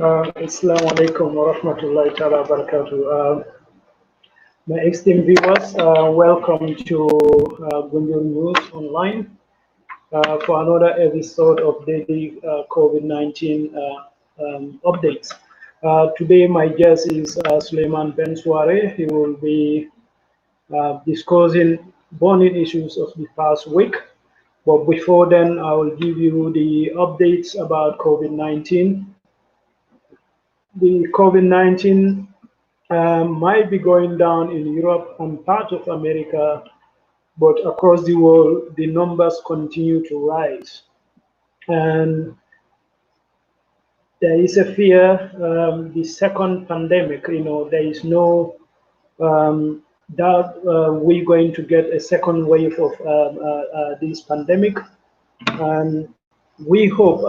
Assalamu alaikum wa rahmatullahi ta'ala wa barakatuh. My esteemed viewers, welcome to Gunjur News Online for another episode of daily COVID-19 updates. Today, my guest is Sulayman Ben Suwareh. He will be discussing burning issues of the past week. But before then, I will give you the updates about COVID-19. The COVID-19 might be going down in Europe and part of America, but across the world, the numbers continue to rise. And there is a fear the second pandemic, there is no doubt we're going to get a second wave of this pandemic. And we hope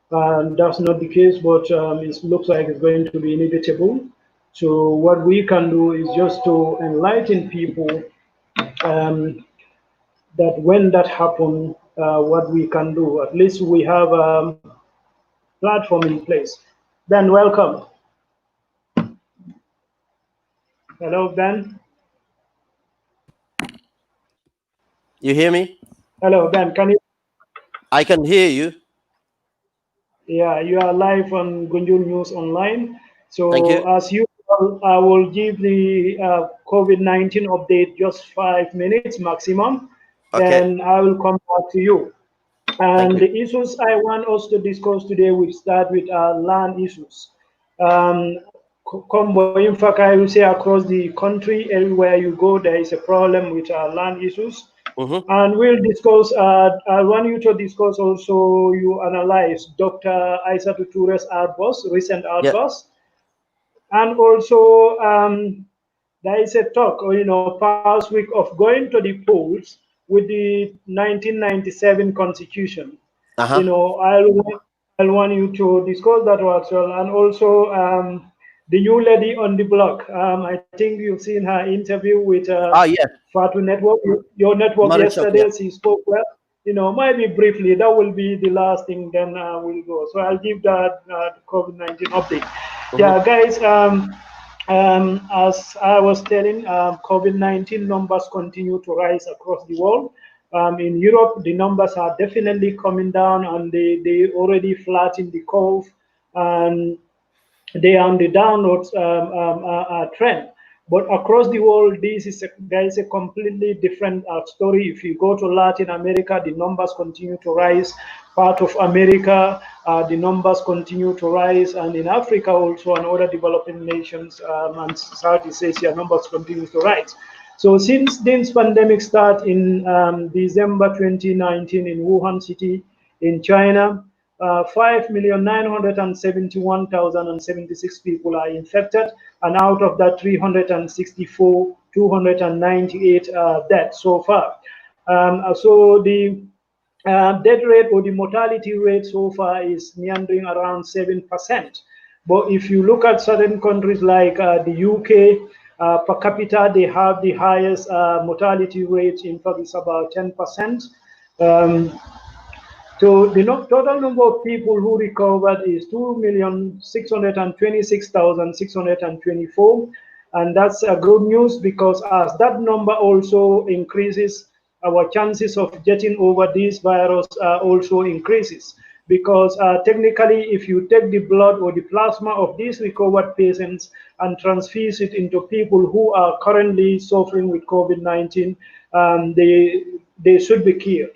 that's not the case, but it looks like it's going to be inevitable. So what we can do is just to enlighten people um, that when that happens, what we can do. At least we have a platform in place. Ben, welcome. Hello, Ben. You hear me? Hello, Ben. Can you? I can hear you. Yeah, you are live on Gunjul News Online. Thank So you. as usual, I will give the COVID-19 update just 5 minutes maximum. Okay. Then I will come back to you. Thank And you. the issues I want us to discuss today will start with land issues. Um, Combo, in fact, I will say across the country, everywhere you go, there is a problem with land issues. Mm-hmm. And we'll discuss, I want you to discuss also, you analyze Dr. Aissatou Toure's outburst, recent Yeah. outburst. And also, there is a talk, past week of going to the polls with the 1997 Constitution. Uh-huh. I'll want you to discuss that as well, and also the new lady on the block. I think you've seen her interview with Yeah. Fatu Network, your network Marichok, yeah. yesterday. She spoke well. Maybe briefly. That will be the last thing. Then we'll go. So I'll give that COVID-19 update. Mm-hmm. Yeah, guys. As I was telling, COVID-19 numbers continue to rise across the world. In Europe, the numbers are definitely coming down, and they already flattened the curve, and they are on the downward trend. But across the world, there is a completely different story. If you go to Latin America, the numbers continue to rise. Part of America, the numbers continue to rise, and in Africa also, and other developing nations and Southeast Asia, numbers continue to rise. So since this pandemic started in December 2019 in Wuhan city in China, 5,971,076 people are infected, and out of that, 298 deaths so far. So the death rate or the mortality rate so far is meandering around 7%. But if you look at certain countries like the UK, per capita, they have the highest mortality rate. In fact, it's about 10%. So the total number of people who recovered is 2,626,624. And that's good news, because as that number also increases, our chances of getting over this virus also increases. Because technically, if you take the blood or the plasma of these recovered patients and transfuse it into people who are currently suffering with COVID-19, they should be cured.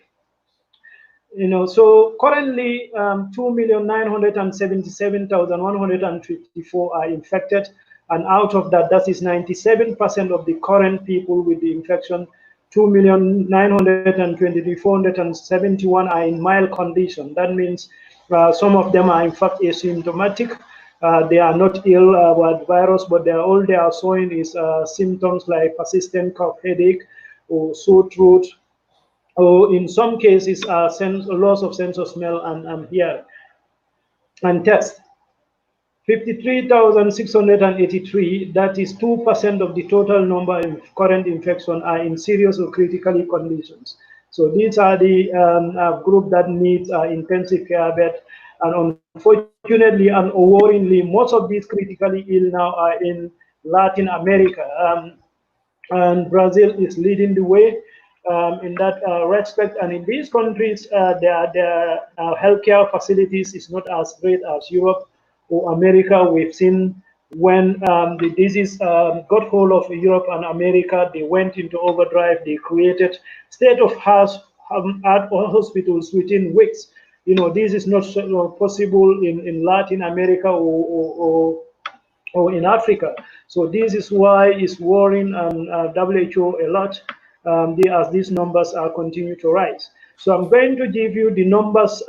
So currently 2,977,154 are infected, and out of that, that is 97% of the current people with the infection. 2,923,471 are in mild condition. That means some of them are in fact asymptomatic. They are not ill with virus, but all they are showing is symptoms like persistent cough, headache, or sore throat, or in some cases, loss of sense of smell and hear and taste. 53,683, that is 2% of the total number of current infection, are in serious or critically conditions. So these are the group that needs intensive care bed. And unfortunately and worryingly, most of these critically ill now are in Latin America. And Brazil is leading the way in that respect. And in these countries, their healthcare facilities is not as great as Europe or America. We've seen when the disease got hold of Europe and America, they went into overdrive. They created state-of-art hospitals within weeks. This is not possible in Latin America or in Africa. So this is why it's worrying WHO a lot as these numbers are continue to rise. So I'm going to give you the numbers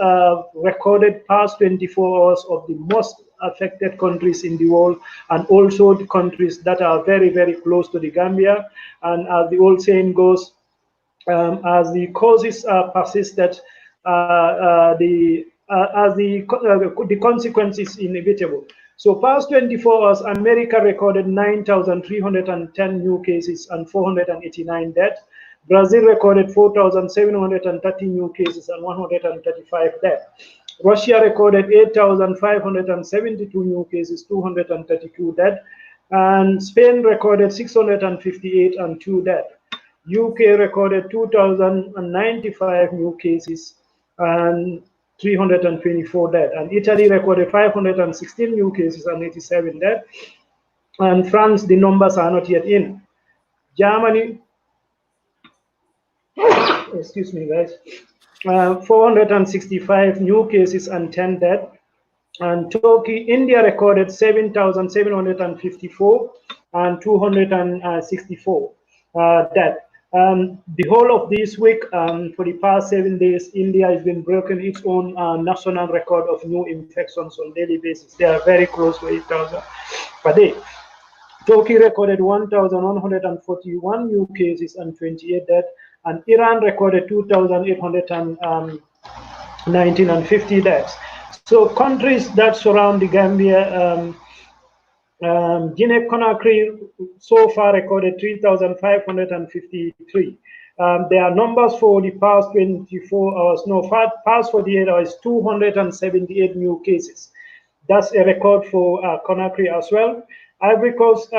recorded past 24 hours of the most affected countries in the world, and also the countries that are very, very close to the Gambia. And as the old saying goes, as the causes persisted, the consequence is inevitable. So past 24 hours, America recorded 9,310 new cases and 489 deaths. Brazil recorded 4,730 new cases and 135 deaths. Russia recorded 8,572 new cases, 232 deaths. And Spain recorded 658 and 2 deaths. UK recorded 2,095 new cases and 324 deaths. And Italy recorded 516 new cases and 87 deaths. And France, the numbers are not yet in. Germany, excuse me, guys, 465 new cases and 10 deaths. And Turkey, India recorded 7,754 and 264 deaths. The whole of this week, for the past 7 days, India has been breaking its own national record of new infections on a daily basis. They are very close to 8,000 per day. Turkey recorded 1,141 new cases and 28 deaths, and Iran recorded 2,819 and 50 deaths. So countries that surround the Gambia, Guinea-Conakry so far recorded 3,553. There are numbers for the past 24 hours, past 48 hours, 278 new cases. That's a record for Conakry as well. Ivory Coast,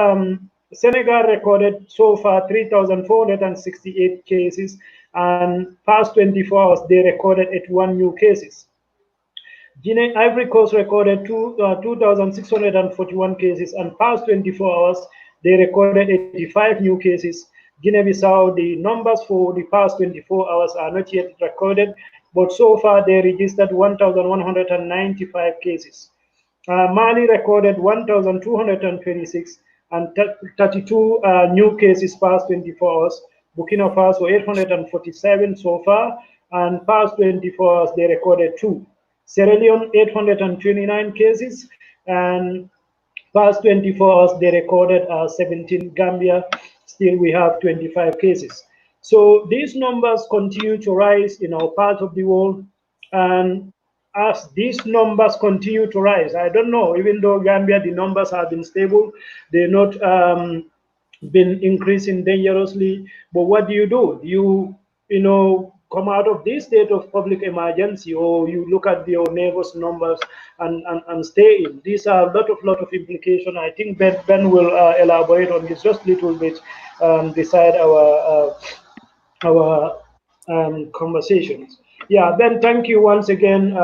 Senegal recorded so far 3,468 cases, and past 24 hours they recorded 81 new cases. Guinea Ivory Coast recorded 2,641 cases, and past 24 hours they recorded 85 new cases. Guinea-Bissau, the numbers for the past 24 hours are not yet recorded, but so far they registered 1,195 cases. Mali recorded 1,226 and 32 new cases past 24 hours. Burkina Faso 847 so far, and past 24 hours they recorded 2. Sierra Leone 829 cases, and past 24 hours they recorded 17. Gambia, still we have 25 cases. So these numbers continue to rise in our part of the world, and as these numbers continue to rise, I don't know, even though Gambia, the numbers have been stable, they're not been increasing dangerously. But what do? You come out of this state of public emergency, or you look at your neighbors' numbers and stay in? These are a lot of implication. I think Ben will elaborate on this just a little bit beside our conversations. Yeah, Ben, thank you once again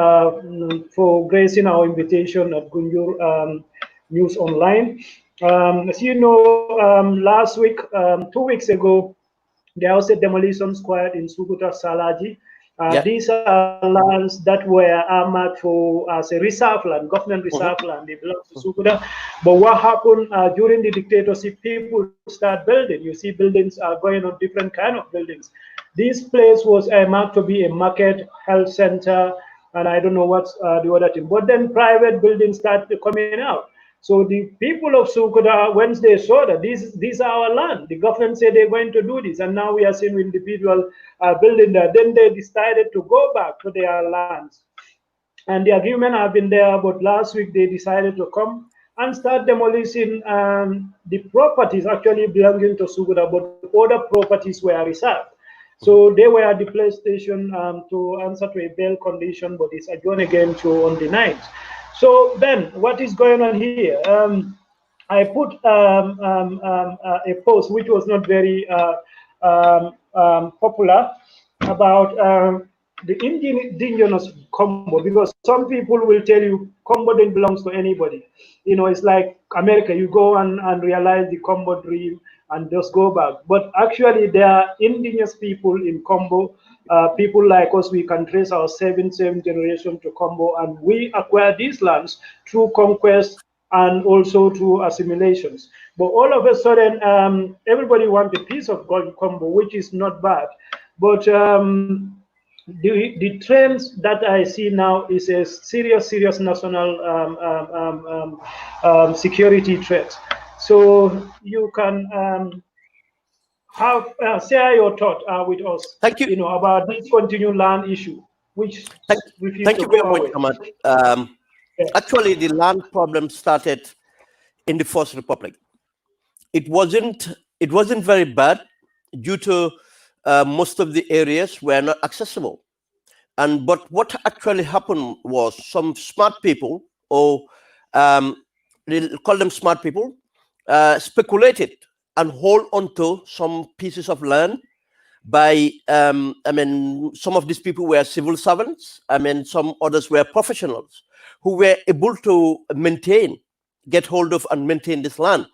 for gracing our invitation at Gunjur News Online. As you know, last week, 2 weeks ago, there was a demolition squad in Sukuta Salaji. These are lands that were marked for as a reserve land, government reserve land. They belong to Sukuta. But what happened during the dictatorship? People start building. You see, buildings are going on, different kind of buildings. This place was marked to be a market, health center, and I don't know what's the other thing. But then private buildings started coming out. So the people of Sukuta, once they saw that these are our land, the government said they're going to do this, and now we are seeing individual building there. Then they decided to go back to their lands, and the agreement have been there. But last week they decided to come and start demolishing the properties actually belonging to Sukuta, but other properties were reserved. So they were at the PlayStation to answer to a bail condition, but it's adjourned again to on the night. So then, what is going on here? I put a post which was not very popular about the indigenous combo, because some people will tell you combo then belongs to anybody. You know, it's like America. You go and realize the combo dream and just go back. But actually, there are indigenous people in combo. People like us, we can trace our seven generation to combo, and we acquire these lands through conquest and also through assimilations. But all of a sudden, everybody wants a piece of gold combo, which is not bad. But the trends that I see now is a serious national security threat. So you can have share your thought with us. Thank you. You know, about this continued land issue, which refused Thank to you go very much, away. Ahmad. Yeah. Actually, the land problem started in the First Republic. It wasn't very bad due to most of the areas were not accessible. But what actually happened was some smart people, or they call them smart people, speculated and hold onto some pieces of land by some of these people were civil servants. Some others were professionals who were able to get hold of and maintain this land.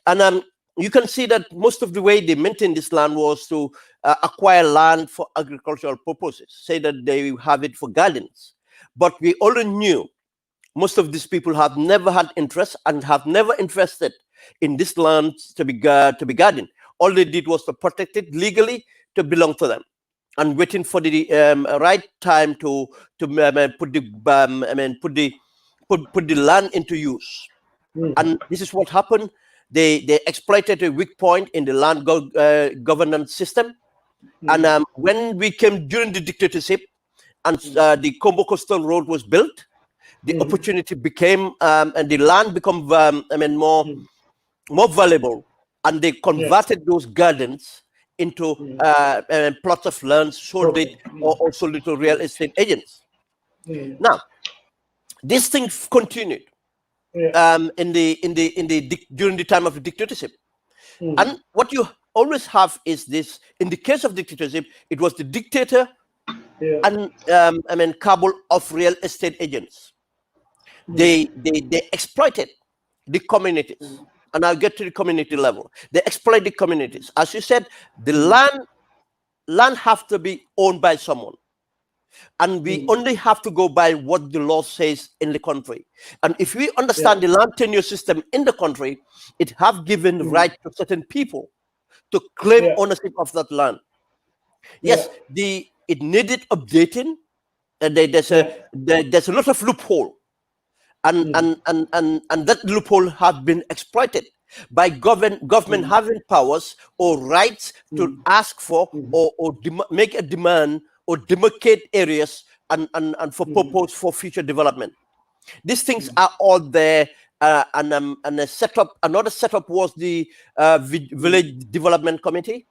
And you can see that most of the way they maintained this land was to acquire land for agricultural purposes, say that they have it for gardens. But we already knew most of these people have never had interest and have never invested in this land to be garden. All they did was to protect it legally to belong to them, and waiting for the right time to put the land into use. And this is what happened. They exploited a weak point in the land governance system. And when we came during the dictatorship, and the Combo Coastal Road was built, the opportunity became and the land become more valuable, and they converted those gardens into plots of land, sold it, or sold it to real estate agents. Now, this thing continued during the time of the dictatorship. And what you always have is this: in the case of dictatorship, it was the dictator and cabal of real estate agents. They exploited the communities. And I'll get to the community level. They exploit the communities. As you said, the land have to be owned by someone. And we only have to go by what the law says in the country. And if we understand the land tenure system in the country, it have given right to certain people to claim ownership of that land. Yes, it needed updating. There's a lot of loophole. And that loophole have been exploited by government having powers or rights to ask for or make a demand or demarcate areas and for purpose for future development. These things are all there. And another setup was the village development committee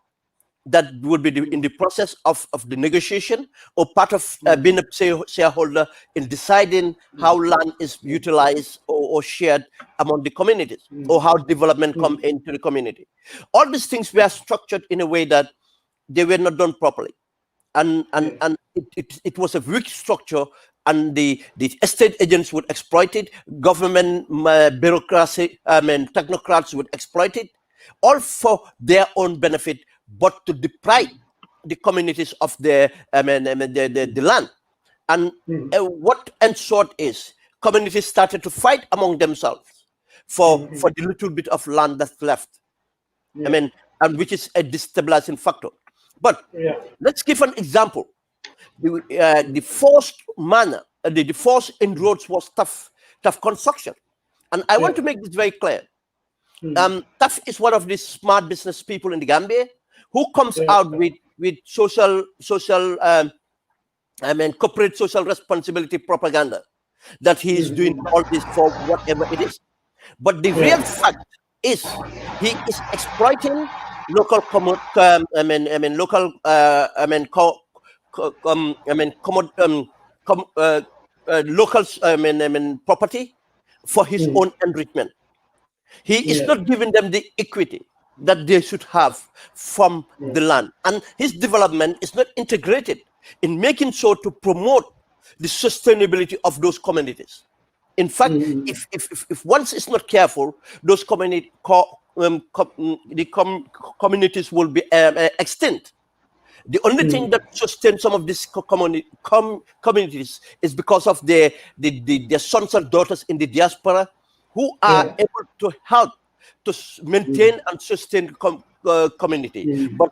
that would be in the process of the negotiation, or part of being a shareholder in deciding how land is utilized or shared among the communities, or how development come into the community. All these things were structured in a way that they were not done properly. And it was a weak structure, and the estate agents would exploit it, government bureaucracy, technocrats would exploit it, all for their own benefit, but to deprive the communities of the land. And what ensured is communities started to fight among themselves for the little bit of land that's left. And which is a destabilizing factor. But let's give an example. The forced manner, the forced inroads was tough construction. And I want to make this very clear. Tough is one of the smart business people in the Gambia who comes out with corporate social responsibility propaganda, that he is doing all this for whatever it is. But the real fact is he is exploiting local local local property for his own enrichment. He is not giving them the equity that they should have from the land, and his development is not integrated in making sure to promote the sustainability of those communities. In fact, if once is not careful, those communities will be extinct. The only thing that sustains some of these communities is because of their sons and daughters in the diaspora who are able to help to maintain and sustain the community. But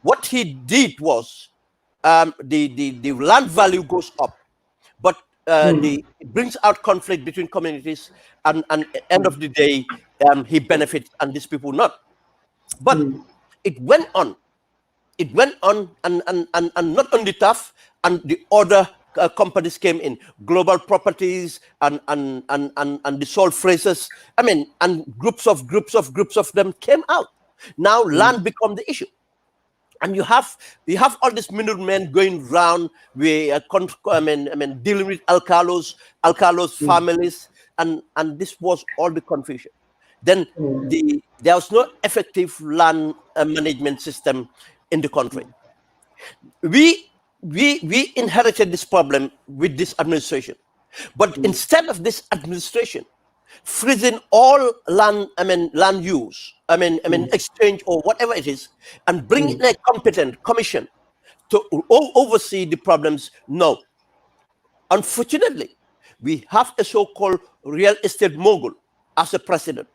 what he did was the land value goes up, but it brings out conflict between communities, and at the end of the day, he benefits and these people not. But it went on. It went on, and not only tough, and the other companies came in, global properties and the sole phrases. I mean, and groups of them came out. Now land become the issue, and you have all these middlemen going round with dealing with alcalos families, and this was all the confusion. Then there was no effective land management system in the country. We inherited this problem with this administration, but instead of this administration freezing all land use, exchange or whatever it is, and bringing a competent commission to oversee the problems, no. Unfortunately, we have a so-called real estate mogul as a president,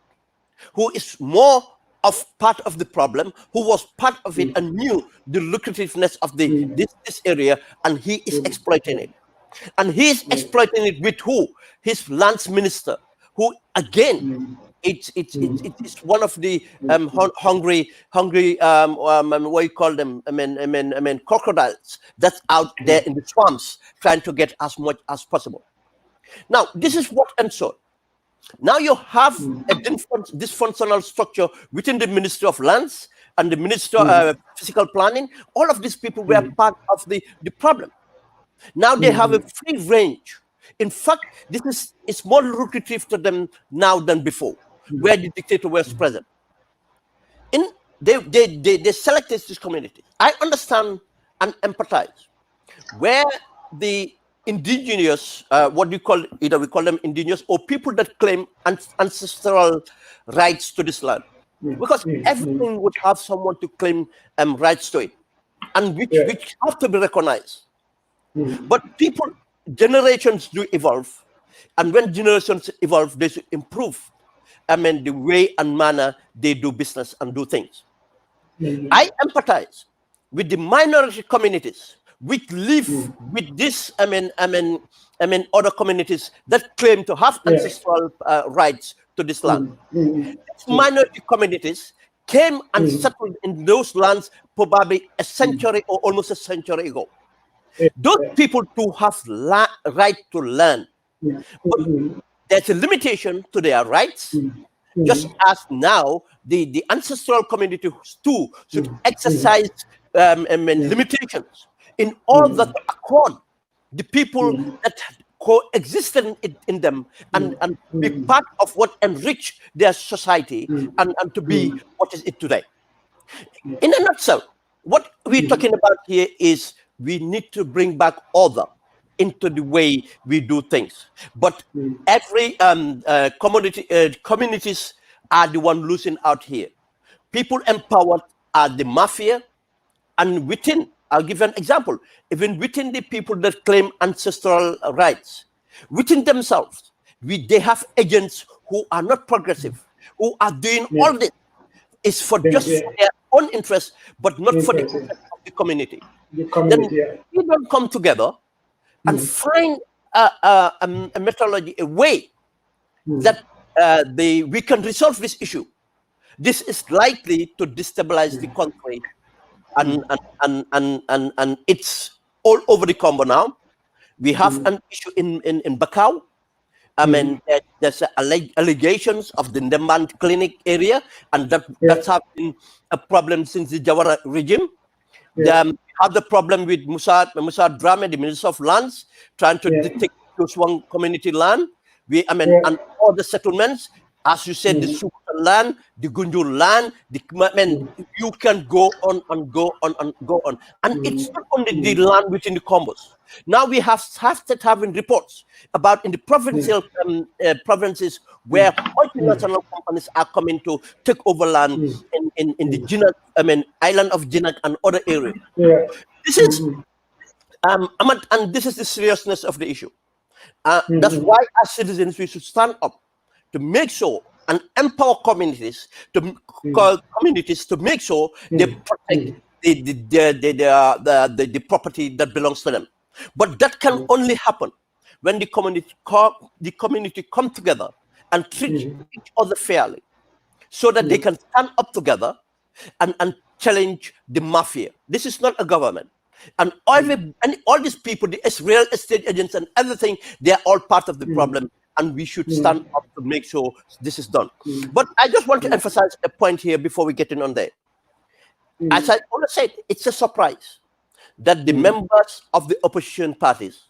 who is more of part of the problem, who was part of it and knew the lucrativeness of this area, and he is exploiting it. And he is exploiting it with who? His lands minister, who again, it's one of the hungry what you call them, crocodiles that's out there in the swamps trying to get as much as possible. Now, this is what ensued. Now you have a dysfunctional structure within the Ministry of Lands and the Ministry of Physical Planning. All of these people were part of the problem. Now they have a free range. In fact, this is more lucrative to them now than before, where the dictator was present. They selected this community. I understand and empathize. Where the indigenous, what do you call, either we call them indigenous or people that claim ancestral rights to this land, because everything would have someone to claim rights to it, and which have to be recognized. But people, generations do evolve, and when generations evolve, they should improve. The way and manner they do business and do things. I empathize with the minority communities which live with this, other communities that claim to have ancestral rights to this land. These minority communities came and settled in those lands probably a century or almost a century ago. Those people do have right to land, but there's a limitation to their rights. Just as now the ancestral community too should exercise limitations in order to accord the people that coexisted in them and be part of what enrich their society and to be what is it today. In a nutshell, what we're talking about here is we need to bring back order into the way we do things. But every communities are the one losing out here. People empowered are the mafia, and within, I'll give an example, even within the people that claim ancestral rights, within themselves, they have agents who are not progressive, who are doing all this is for just for their own interest, but not for the interest of the community. Then we don't come together and find a methodology, a way that we can resolve this issue. This is likely to destabilize the country, and it's all over the Congo now. We have an issue in Bakau. I mean, there's allegations of the Ndemban clinic area, and that's have been a problem since the Jawara regime. They have the problem with Musa Drame, the Minister of Lands, trying to detect one community land. And all the settlements, as you said, the Sukuta land, the Gunjur land, you can go on and go on and go on. And it's not only the land within the combos. Now we have started having reports about in the provincial provinces where multinational companies are coming to take over land in the Jinak, island of Jinak and other areas. This is and this is the seriousness of the issue. That's why as citizens we should stand up to make sure and empower communities to make sure they protect the property that belongs to them. But that can only happen when the community come together and treat each other fairly, so that they can stand up together and challenge the mafia. This is not a government. And all these people, the real estate agents and everything, they are all part of the problem. And we should stand up to make sure this is done. But I just want to emphasize a point here before we get in on there. As I always said, it's a surprise that the members of the opposition parties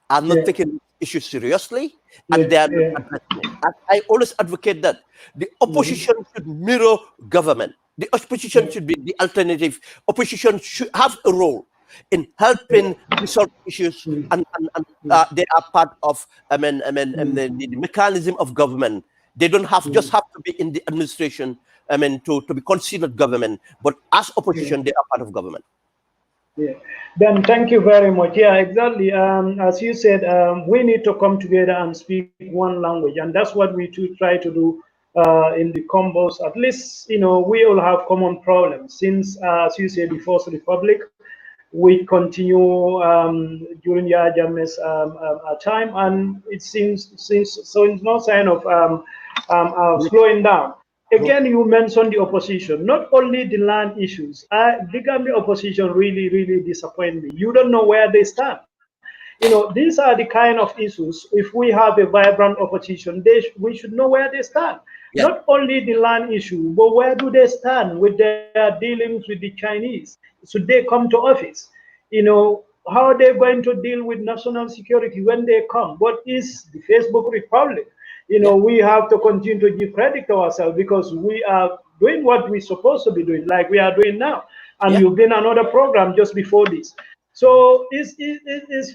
are not taking issues seriously, and they are not addressing it. And I always advocate that the opposition should mirror government. The opposition should be the alternative. Opposition should have a role in helping resolve issues, and they are part of the mechanism of government. They don't just have to be in the administration to be considered government, but as opposition they are part of government. Then thank you very much. Exactly. As you said, we need to come together and speak one language, and that's what we try to do in the combos. At least we all have common problems since, as you said, the First Republic. We continue during Yahya Jammeh's time, and it seems so. It's no sign of slowing down. Again, you mentioned the opposition, not only the land issues. The Gambia opposition really disappoint me. You don't know where they stand. These are the kind of issues. If we have a vibrant opposition, we should know where they stand. Not only the land issue, but where do they stand with their dealings with the Chinese? Should they come to office? How are they going to deal with national security when they come? What is the Facebook Republic? We have to continue to give credit to ourselves, because we are doing what we're supposed to be doing, like we are doing now. And you've been another program just before this. So it's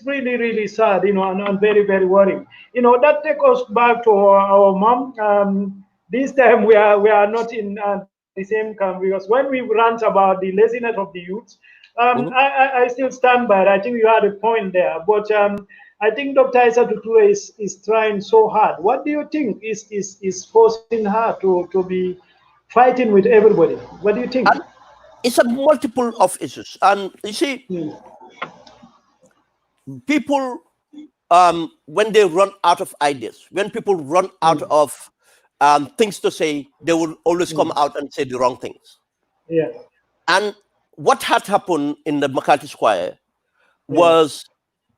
really sad, and very worrying. That takes us back to our mom. This time we are not in the same camp, because when we rant about the laziness of the youth, I still stand by it. I think you had a point there, but I think Dr. Issa Tuture is trying so hard. What do you think is forcing her to be fighting with everybody? What do you think? And it's a multiple of issues, and you see, people when they run out of ideas, when people run out of things to say, they will always come out and say the wrong things. And what had happened in the McCarthy Square was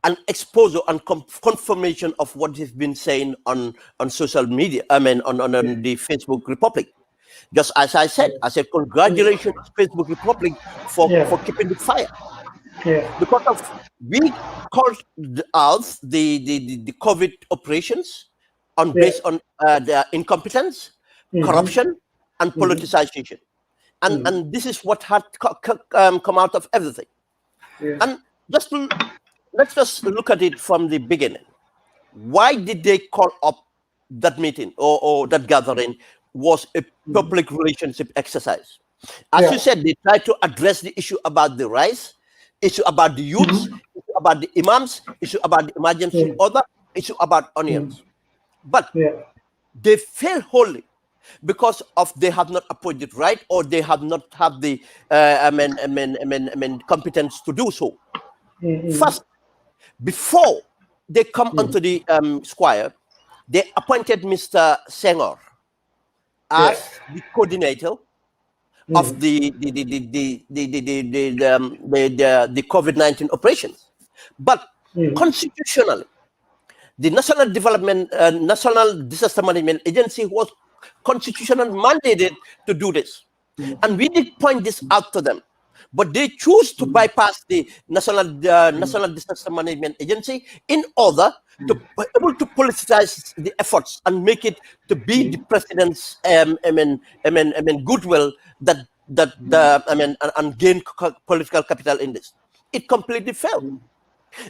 an exposure and confirmation of what he's been saying on social media. On the Facebook Republic. Just as I said, congratulations, Facebook Republic, for keeping the fire. Because we called out the COVID operations based on their incompetence, corruption, and politicization. And this is what had come out of everything. And let's just look at it from the beginning. Why did they call up that meeting or that gathering? Was a public relationship exercise. As you said, they tried to address the issue about the rice, issue about the youths, issue about the imams, issue about the emergency order, issue about onions. But they failed wholly because of they have not approached it right, or they have not have the competence to do so. First, before they come onto the square, they appointed Mr. Senghor as the coordinator of the COVID-19 operations. But constitutionally, the National Disaster Management Agency was constitutionally mandated to do this. And we did point this out to them. But they choose to bypass the National Disaster Management Agency in order to be able to politicize the efforts and make it to be the president's goodwill and gain political capital in this. It completely failed.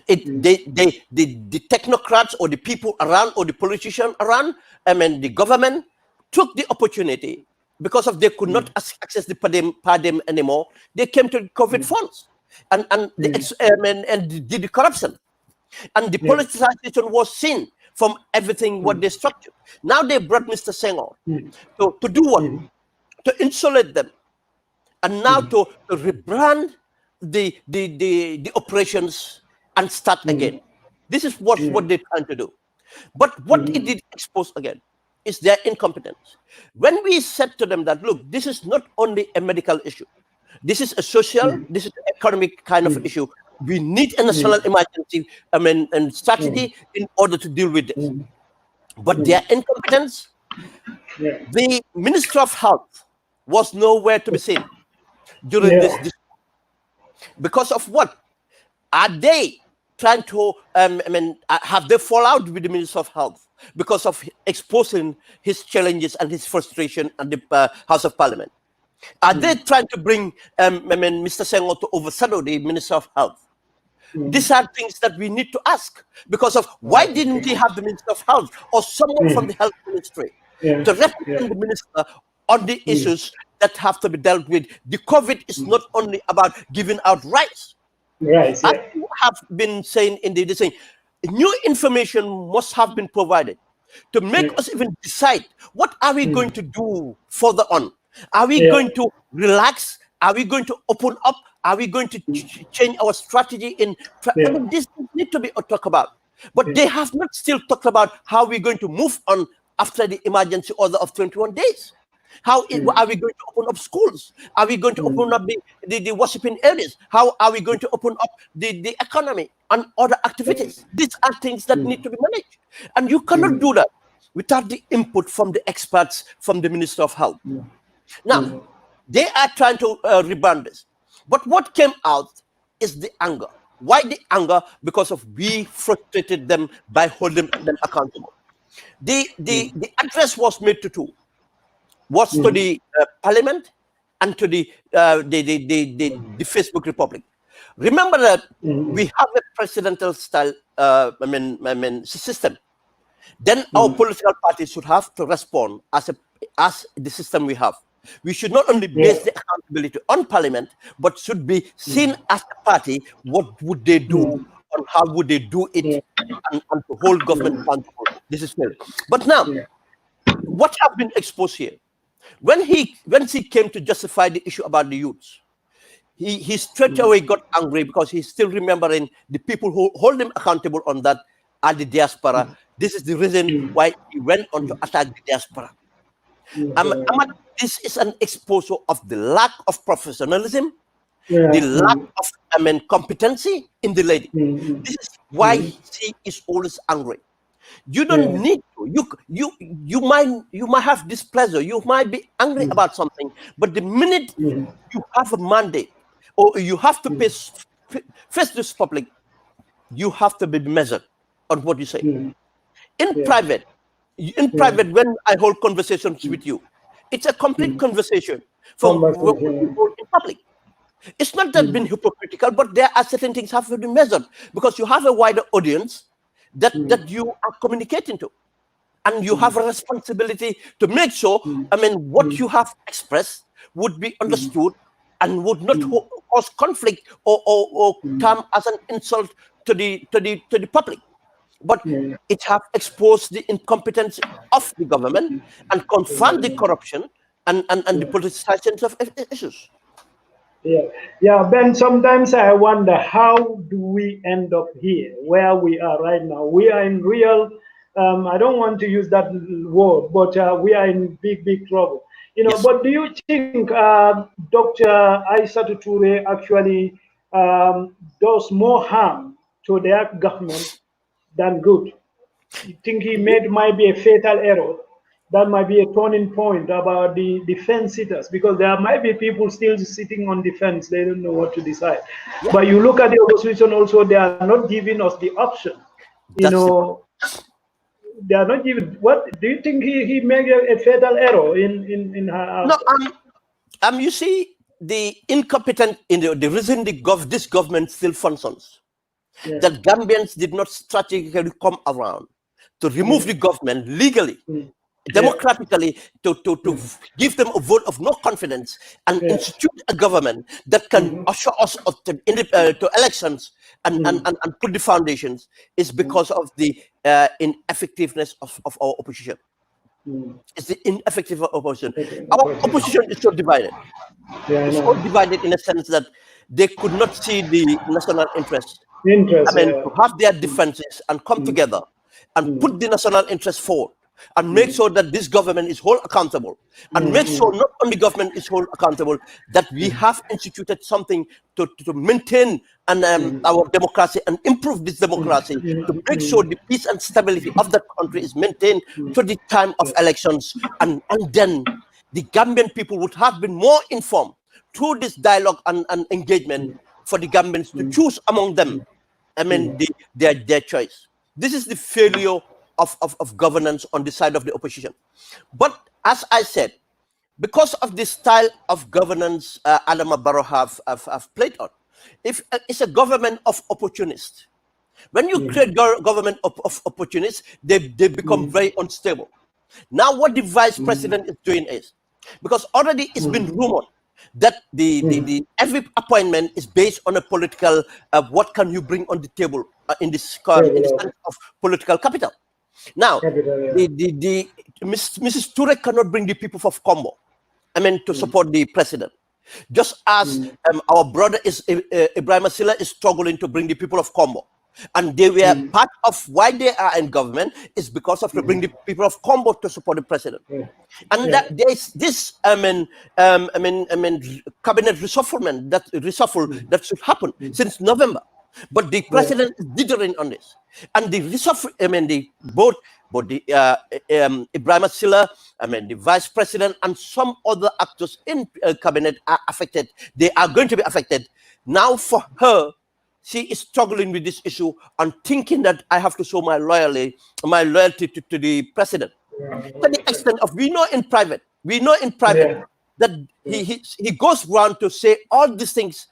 The technocrats or the people around or the politicians around, the government took the opportunity because of they could not access the PADEM anymore. They came to COVID funds and did the corruption. And the politicization was seen from everything what they structured. Now they brought Mr. Senghor to do what? To insulate them. And now to rebrand the operations and start again. This is what they're trying to do. But what it did expose again is their incompetence. When we said to them that, look, this is not only a medical issue. This is a social, this is an economic kind of issue. We need a national emergency and strategy in order to deal with this. But their incompetence, the Minister of Health was nowhere to be seen during this. Because of what? Are they trying to have they fall out with the Minister of Health because of exposing his challenges and his frustration at the House of Parliament? Are they trying to bring Mr. Senghor to overshadow the Minister of Health? These are things that we need to ask because of why didn't he have the Minister of Health or someone from the Health Ministry to represent the Minister on the issues that have to be dealt with? The COVID is not only about giving out rights. As you have been saying in the saying, new information must have been provided to make us even decide what are we going to do further on. Are we going to relax? Are we going to open up? Are we going to change our strategy? This need to be talked about. But they have not still talked about how we're going to move on after the emergency order of 21 days. How are we going to open up schools? Are we going to open up the worshiping areas? How are we going to open up the economy and other activities? These are things that need to be managed. And you cannot do that without the input from the experts, from the Minister of Health. Now, they are trying to rebrand this. But what came out is the anger. Why the anger? Because of we frustrated them by holding them accountable. The address was made to two. Was to the Parliament and to the Facebook Republic. Remember that we have a presidential style system. Then our political parties should have to respond as the system we have. We should not only base the accountability on Parliament, but should be seen as a party. What would they do and how would they do it, and to hold government accountable? This is fair. But now, what has been exposed here? When he came to justify the issue about the youths, he straight away got angry because he's still remembering the people who hold him accountable on that are the diaspora. This is the reason why he went on to attack the diaspora. This is an exposure of the lack of professionalism, the lack of competency in the lady. This is why she is always angry. You don't need to. You might have displeasure. You might be angry about something, but the minute you have a mandate or you have to face this public, you have to be measured on what you say. In private, when I hold conversations with you, it's a complete conversation from what you hold in public. It's not that being hypocritical, but there are certain things have to be measured because you have a wider audience that you are communicating to, and you have a responsibility to make sure what you have expressed would be understood and would not cause conflict or come as an insult to the public. But it has exposed the incompetence of the government and confirmed the corruption and the politicization of issues. Ben, sometimes I wonder, how do we end up here, where we are right now? We are in real, I don't want to use that word, but we are in big trouble. But do you think Dr. Aissatou Touré actually does more harm to their government than good? think he might be a fatal error. That might be a turning point about the fence sitters, because there might be people still sitting on the fence. They don't know what to decide. Yeah, But you look at the opposition also, they are not giving us the option. You that's the point. know, they are not giving. What do you think he made a fatal error in her No, answer? you see, the incompetent in the reason this government still functions, Yeah. that Gambians did not strategically come around to remove the government legally, Mm. Yeah. democratically, to give them a vote of no confidence and Yeah. institute a government that can usher us up to elections and put the foundations, is because of the ineffectiveness of our opposition. Mm. It's the ineffective opposition. Okay. Our Okay. opposition is so divided. Yeah, I It's so know. divided in a sense that they could not see the national interest. I Interest. mean, Yeah. to have their differences and come together and put the national interest forward and make sure that this government is whole accountable, and make sure not only government is whole accountable, that we have instituted something to maintain and our democracy and improve this democracy, to make sure the peace and stability of the country is maintained to the time of elections, and then the Gambian people would have been more informed through this dialogue and engagement, for the Gambians to choose among them. I mean, their choice. This is the failure of governance on the side of the opposition. But as I said, because of the style of governance Adama Barrow have played on, if it's a government of opportunists. When you create government of opportunists, they become very unstable. Now, what the vice president is doing is, because already it's been rumored that the every appointment is based on a political, what can you bring on the table in the sense of political capital. Now, Capital. Yeah. Mrs. Ture cannot bring the people of Combo, I mean, to support the president. Just as our brother Ibrahim Silla is struggling to bring the people of Combo. And they were part of why they are in government is because of to bring the people of Combo to support the president. And that there is this, cabinet reshufflement that should happen since November. But the president is dithering on this. And the reshuffle, both the Ibrahim Silla, the vice president, and some other actors in cabinet are affected. They are going to be affected. Now, for her, she is struggling with this issue and thinking that I have to show my loyalty to the president. To the extent of, we know in private that he goes around to say all these things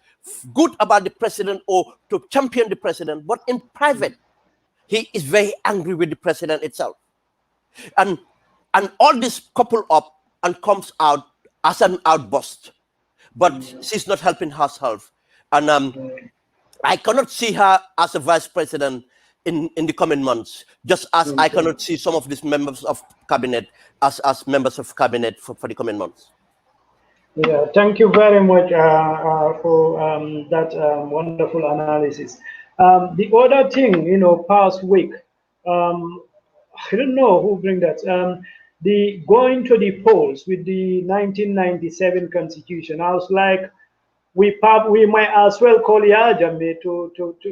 good about the president or to champion the president, but in private, he is very angry with the president itself. And all this couple up and comes out as an outburst. But she's not helping herself. And I cannot see her as a vice president in the coming months, just as I cannot see some of these members of cabinet as members of cabinet for the coming months. Yeah, thank you very much for that wonderful analysis. The other thing, past week, I don't know who bring that. The going to the polls with the 1997 Constitution. I was like, we might as well call Yajame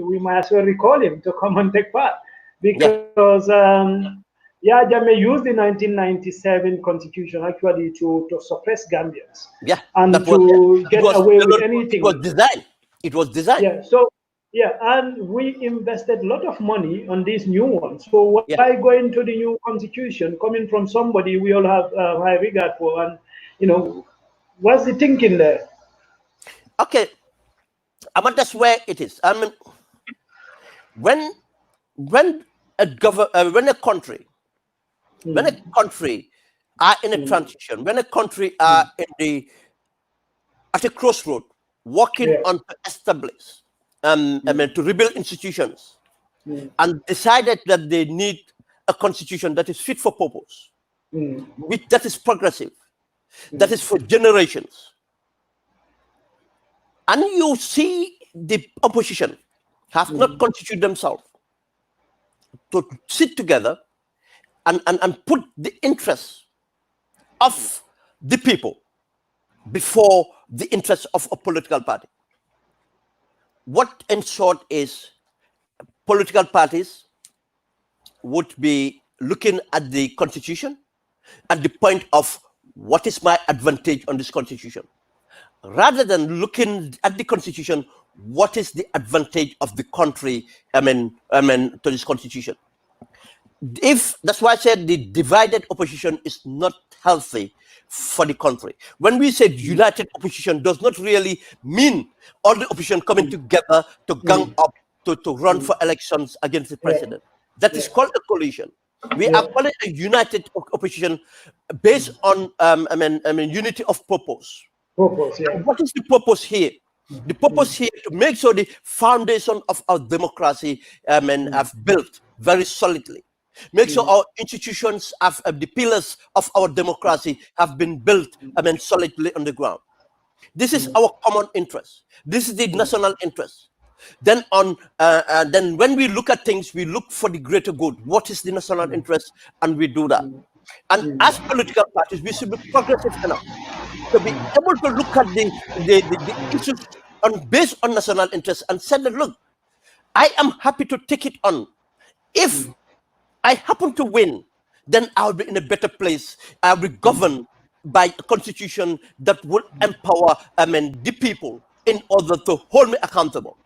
we might as well recall him to come and take part, because Yajame used the 1997 Constitution actually to suppress Gambians. Yeah, and to get away with anything. It was designed. Yeah. So and we invested a lot of money on these new ones. So why go into the new Constitution coming from somebody we all have high regard for, and what's the thinking there? Okay, that's where it is. I mean, when a country are in a transition, when a country are at a crossroad, working on to establish, to rebuild institutions, and decided that they need a constitution that is fit for purpose, that is progressive, that is for generations. And you see the opposition have not constituted themselves to sit together and put the interests of the people before the interests of a political party. What in short is political parties would be looking at the constitution at the point of what is my advantage on this constitution, rather than looking at the constitution, what is the advantage of the country, to this constitution. If that's why I said the divided opposition is not healthy for the country. When we said united opposition, does not really mean all the opposition coming together to gang up to run for elections against the president. That is called a coalition. We are calling a united opposition based on unity of purpose. What is the purpose here? The purpose here to make sure the foundation of our democracy have built very solidly. Make sure our institutions have the pillars of our democracy have been built solidly on the ground. This is our common interest. This is the national interest. Then then when we look at things, we look for the greater good. What is the national interest? And we do that. And as political parties, we should be progressive enough to be able to look at the issues based on national interest and say that, look, I am happy to take it on. If I happen to win, then I'll be in a better place. I'll be governed by a constitution that will empower the people in order to hold me accountable,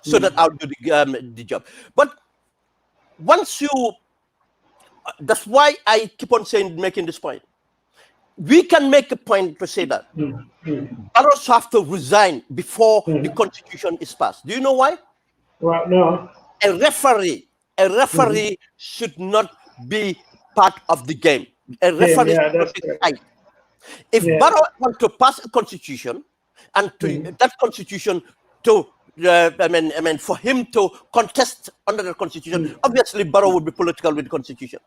so that I'll do the job. But once that's why I keep on making this point. We can make a point to say that Barrows have to resign before the constitution is passed. Do you know why? Right now, a referee should not be part of the game. A referee should not decide. If Barrow wants to pass a constitution, and to that constitution to for him to contest under the constitution, obviously Barrow would be political with the constitution.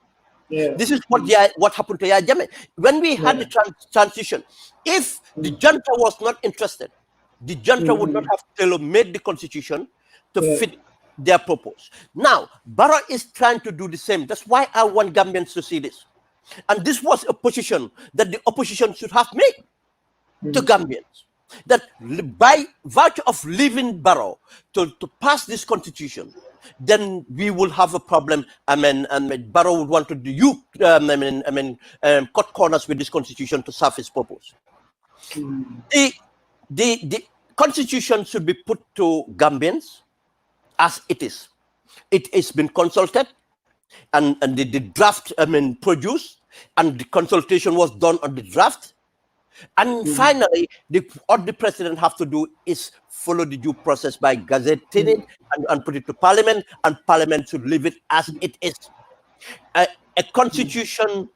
This is what happened to Yahya Jammeh. When we had the transition, if the junta was not interested, the junta would not have tailor-made the constitution to fit their purpose. Now, Barrow is trying to do the same. That's why I want Gambians to see this. And this was a position that the opposition should have made to Gambians. That by virtue of leaving Barrow to pass this constitution, then we will have a problem. Barrow would want to cut corners with this constitution to serve his purpose. The constitution should be put to Gambians as it is. It has been consulted, and the draft produced, and the consultation was done on the draft. And finally, what the president have to do is follow the due process by gazetting it and put it to parliament, and parliament should leave it as it is. A constitution,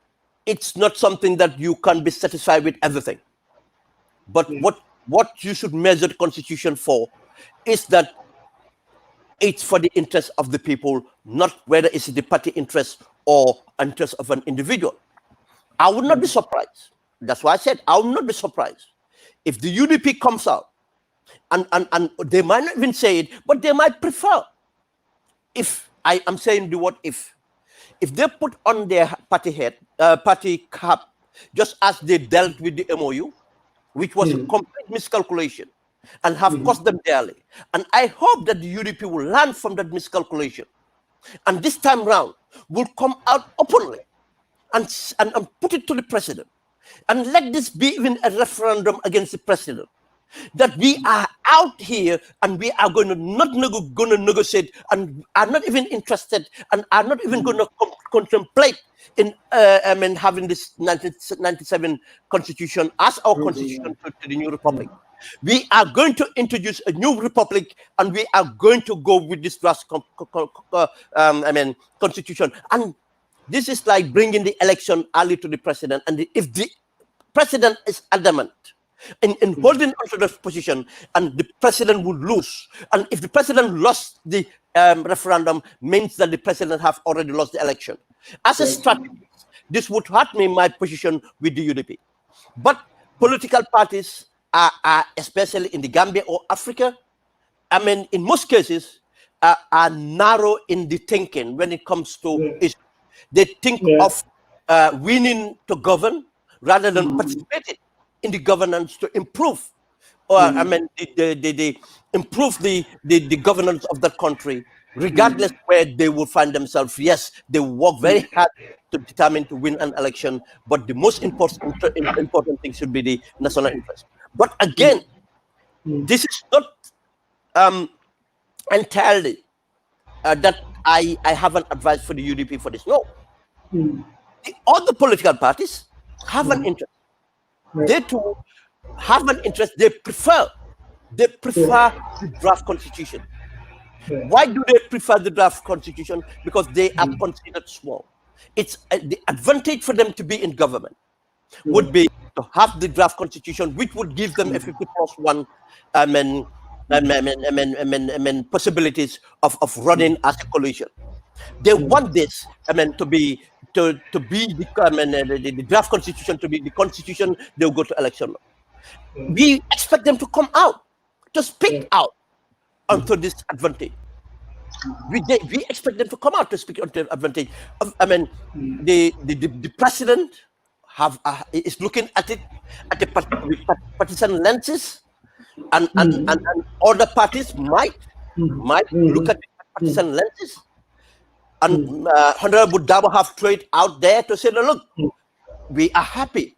it's not something that you can be satisfied with everything. But what you should measure the constitution for is that it's for the interest of the people, not whether it's the party interest or interest of an individual. I would not be surprised. That's why I said I will not be surprised if the UDP comes out and they might not even say it, but they might prefer. If I am saying the word if they put on their party cap, just as they dealt with the MOU, which was a complete miscalculation and have cost them dearly. And I hope that the UDP will learn from that miscalculation, and this time round will come out openly and put it to the president. And let this be even a referendum against the president, that we are out here and we are going to negotiate, and are not even interested, and are not even going to contemplate in having this 1997 constitution as our constitution to the new republic. We are going to introduce a new republic, and we are going to go with this draft constitution. And this is like bringing the election early to the president. And if the president is adamant in holding onto the position, and the president would lose, and if the president lost the referendum, means that the president have already lost the election. As a strategy, this would hurt me my position with the UDP. But political parties are especially in the Gambia or Africa, in most cases, are narrow in the thinking when it comes to issues. They think of winning to govern rather than participating in the governance to improve, or they improve the governance of that country regardless where they will find themselves. Yes, they work very hard to determine to win an election, but the most important thing should be the national interest. But again, this is not entirely that I have an advice for the UDP for this. No, the other political parties have an interest. They too have an interest. They prefer the draft constitution. Why do they prefer the draft constitution? Because they are considered small. It's the advantage for them to be in government would be to have the draft constitution, which would give them a 50+1 possibilities of running as a coalition. They want this, to be the draft constitution to be the constitution they'll go to election. We expect them to come out, to speak out onto this advantage. We expect them to come out to speak onto the advantage. The president is looking at it with partisan lenses, and other parties might look at partisan lenses. And Honorable Dabo have thrown it out there to say, look, we are happy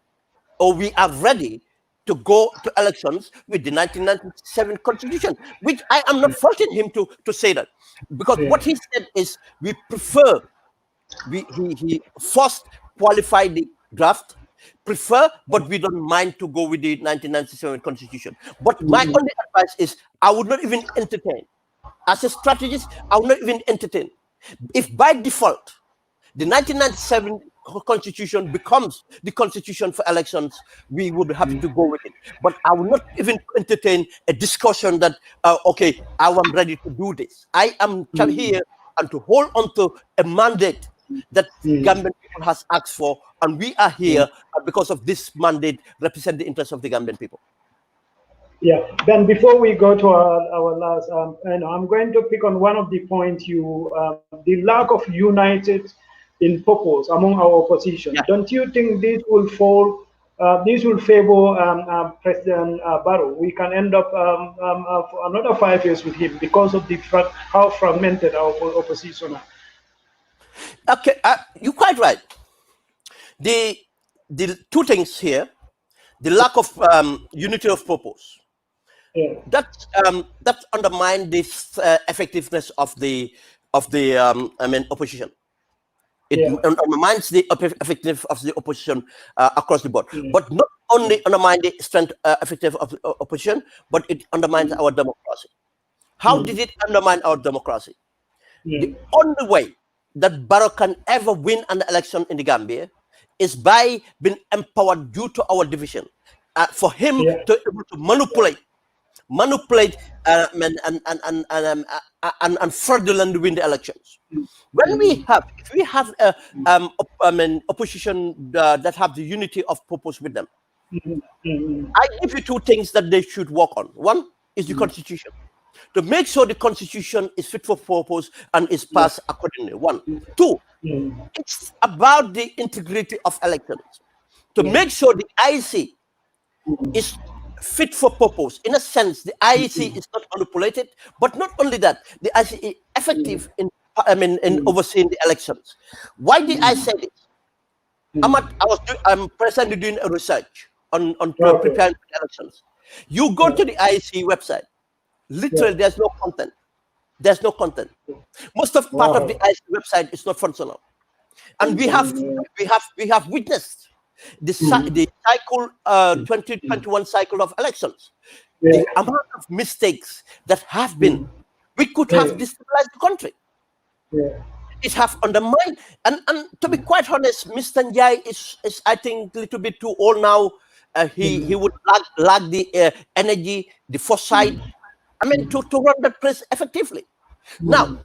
or we are ready to go to elections with the 1997 constitution, which I am not faulting him to say that, because what he said is we prefer, he first qualified the draft, but we don't mind to go with the 1997 constitution. But my only advice is I would not even entertain. As a strategist, I would not even entertain. If by default, the 1997 constitution becomes the constitution for elections, we would have to go with it. But I will not even entertain a discussion that, okay, I am ready to do this. I am here and to hold on to a mandate that Gambian people has asked for, and we are here because of this mandate represent the interests of the Gambian people. Yeah, then before we go to our last, and I'm going to pick on one of the points the lack of united in purpose among our opposition. Yeah. Don't you think this will favor President Barrow? We can end up for another 5 years with him because of how fragmented our opposition are. Okay, you're quite right. The two things here: the lack of unity of purpose. Yeah. That undermines this effectiveness of the opposition. It undermines the effectiveness of the opposition across the board. But not only undermine the strength effective of the opposition, but it undermines our democracy. How did it undermine our democracy? The only way that Barrow can ever win an election in the Gambia is by being empowered due to our division. For him to be able to manipulate and fraudulently win the elections. When if we have opposition that have the unity of purpose with them, I give you two things that they should work on. One is the constitution, to make sure the constitution is fit for purpose and is passed accordingly. One. Two, it's about the integrity of elections, to make sure the IEC is fit for purpose. In a sense, the IEC is not manipulated, but not only that, the IEC is effective in overseeing the elections. Why did I say this? I'm presently doing a research on preparing for elections. You go to the IEC website, literally there's no content. There's no content. Most of part of the IEC website is not functional, and we have witnessed the cycle 2021 cycle of elections. The amount of mistakes that have been, we could have destabilized the country. It have undermined, and to be quite honest, Mr. Njai is I think a little bit too old now. He would lack the energy, the foresight, to run that place effectively. Now,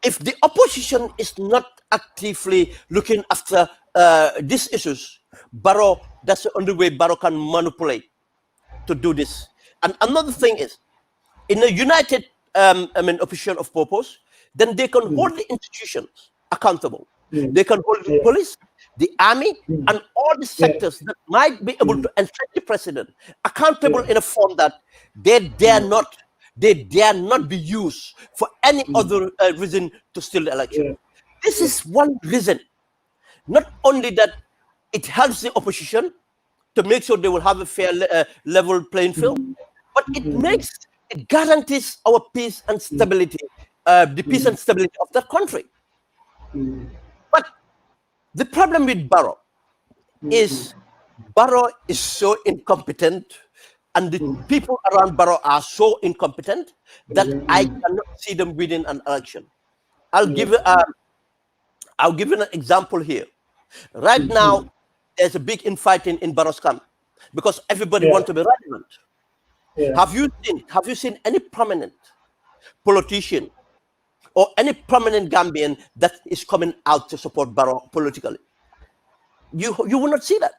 if the opposition is not actively looking after these issues, Barrow, that's the only way Barrow can manipulate to do this. And another thing is, in a united opposition of purpose, then they can hold the institutions accountable. They can hold the police, the army, and all the sectors that might be able to entrench the president accountable in a form that they dare not they dare not be used for any other reason to steal the election. This is one reason. Not only that, it helps the opposition to make sure they will have a fair level playing field, but it guarantees our peace and stability, the peace and stability of that country. But the problem with Barrow is so incompetent, and the people around Barrow are so incompetent that I cannot see them winning an election. I'll give you an example here. Right now, there's a big infighting in Barrow's camp because everybody wants to be relevant. Have you seen any prominent politician or any prominent Gambian that is coming out to support Barrow politically? You will not see that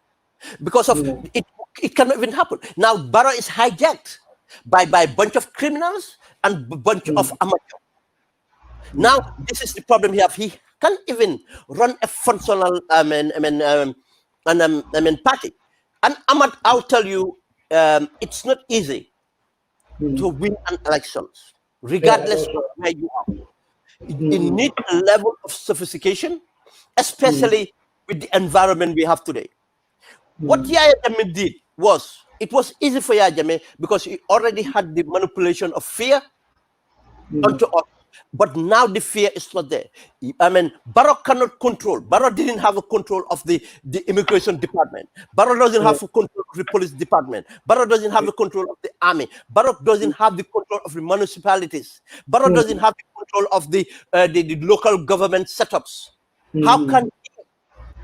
because of it. It cannot even happen. Now Barrow is hijacked by a bunch of criminals and a bunch of amateurs. Now this is the problem he have. He can't even run a functional party. And Ahmad, I'll tell you, it's not easy to win an elections, regardless of where you are. You need a level of sophistication, especially with the environment we have today. What Yahya Jammeh did was, it was easy for Yahya Jammeh because he already had the manipulation of fear onto us. But now the fear is not there. I mean, Barrow cannot control. Barrow didn't have a control of the immigration department. Barrow doesn't have a control of the police department. Barrow doesn't have the control of the army. Barrow doesn't have the control of the municipalities. Barrow doesn't have the control of the local government setups. How can he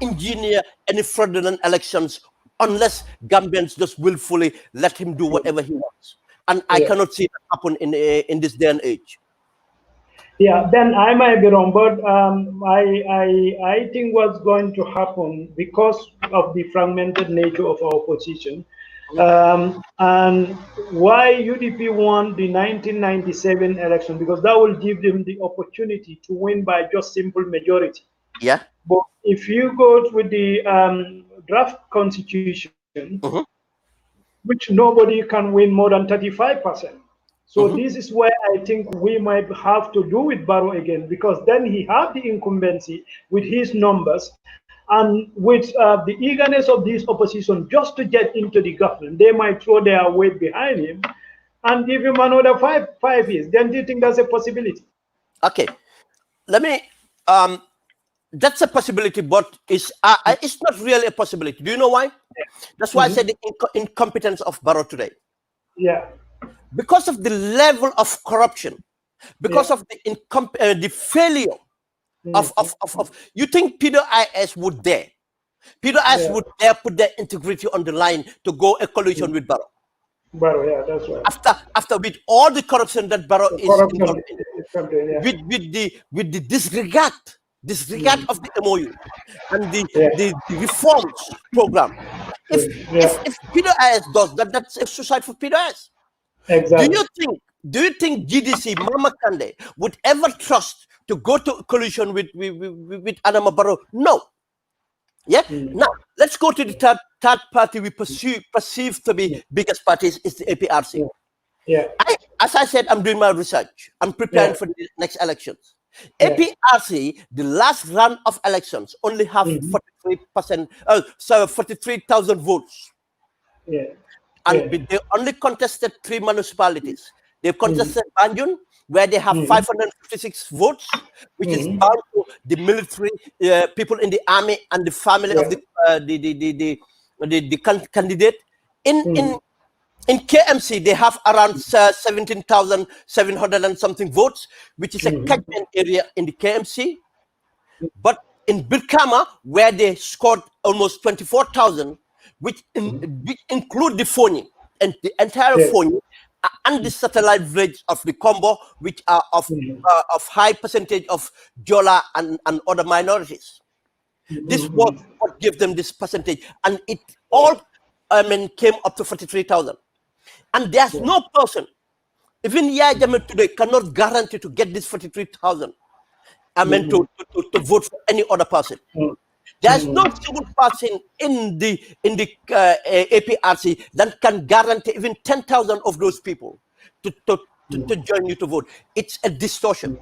engineer any fraudulent elections unless Gambians just willfully let him do whatever he wants? And I cannot see that happen in this day and age. Yeah, then I might be wrong, but I think what's going to happen because of the fragmented nature of our position, and why UDP won the 1997 election, because that will give them the opportunity to win by just simple majority. Yeah. But if you go with the draft constitution, which nobody can win more than 35%. So this is where I think we might have to do with Barrow again, because then he had the incumbency with his numbers and with the eagerness of this opposition just to get into the government. They might throw their weight behind him and give him another five years. Then do you think that's a possibility? Okay, let me. That's a possibility, but it's not really a possibility. Do you know why? That's why I said the incompetence of Barrow today. Yeah. Because of the level of corruption, because of the failure of you think Peter IS would dare? Peter IS would dare put their integrity on the line to go a coalition with Barrow. Barrow, yeah, that's right. After with all the corruption that Barrow is involved in, with the disregard of the MOU and the reforms program. If Peter IS does that, that's a suicide for Peter IS. Exactly. Do you think GDC, Mama Kande, would ever trust to go to a coalition with Adama Barrow? No. Yeah. Now let's go to the third party we perceive to be biggest parties is the APRC. Yeah. As I said, I'm doing my research. I'm preparing for the next elections. APRC, the last round of elections, only have 43%, 43,000 votes. Yeah. And they only contested 3 municipalities. They've contested Banjul, where they have 556 votes, which is bound to the military, people in the army, and the family of the candidate. In KMC, they have around 17,700 and something votes, which is a catchment area in the KMC. But in Birkama, where they scored almost 24,000, which include the Foni and the entire Foni and the satellite village of the Combo, which are of high percentage of Jola and other minorities. This was what gave them this percentage, and it all came up to 43,000. And there's no person, even Yahya Jammeh today, cannot guarantee to get this 43,000. To vote for any other person. There's no single person in the APRC that can guarantee even 10,000 of those people to to join you to vote. It's a distortion.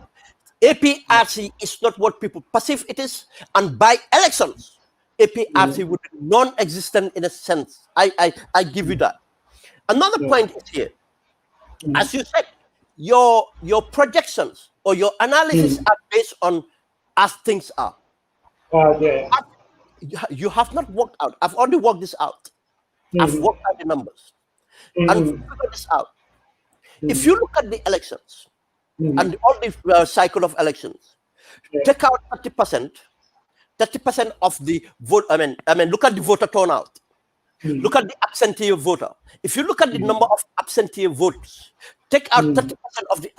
APRC is not what people perceive it is, and by elections, APRC would be non-existent in a sense. I give you that. Another point is here. As you said, your projections or your analysis are based on as things are. You have not worked out. I've already worked this out. I've worked out the numbers and figured this out. If you look at the elections and all the cycle of elections, take out 30% of the vote. I mean, look at the voter turnout. Look at the absentee voter. If you look at the number of absentee votes, take out 30% of the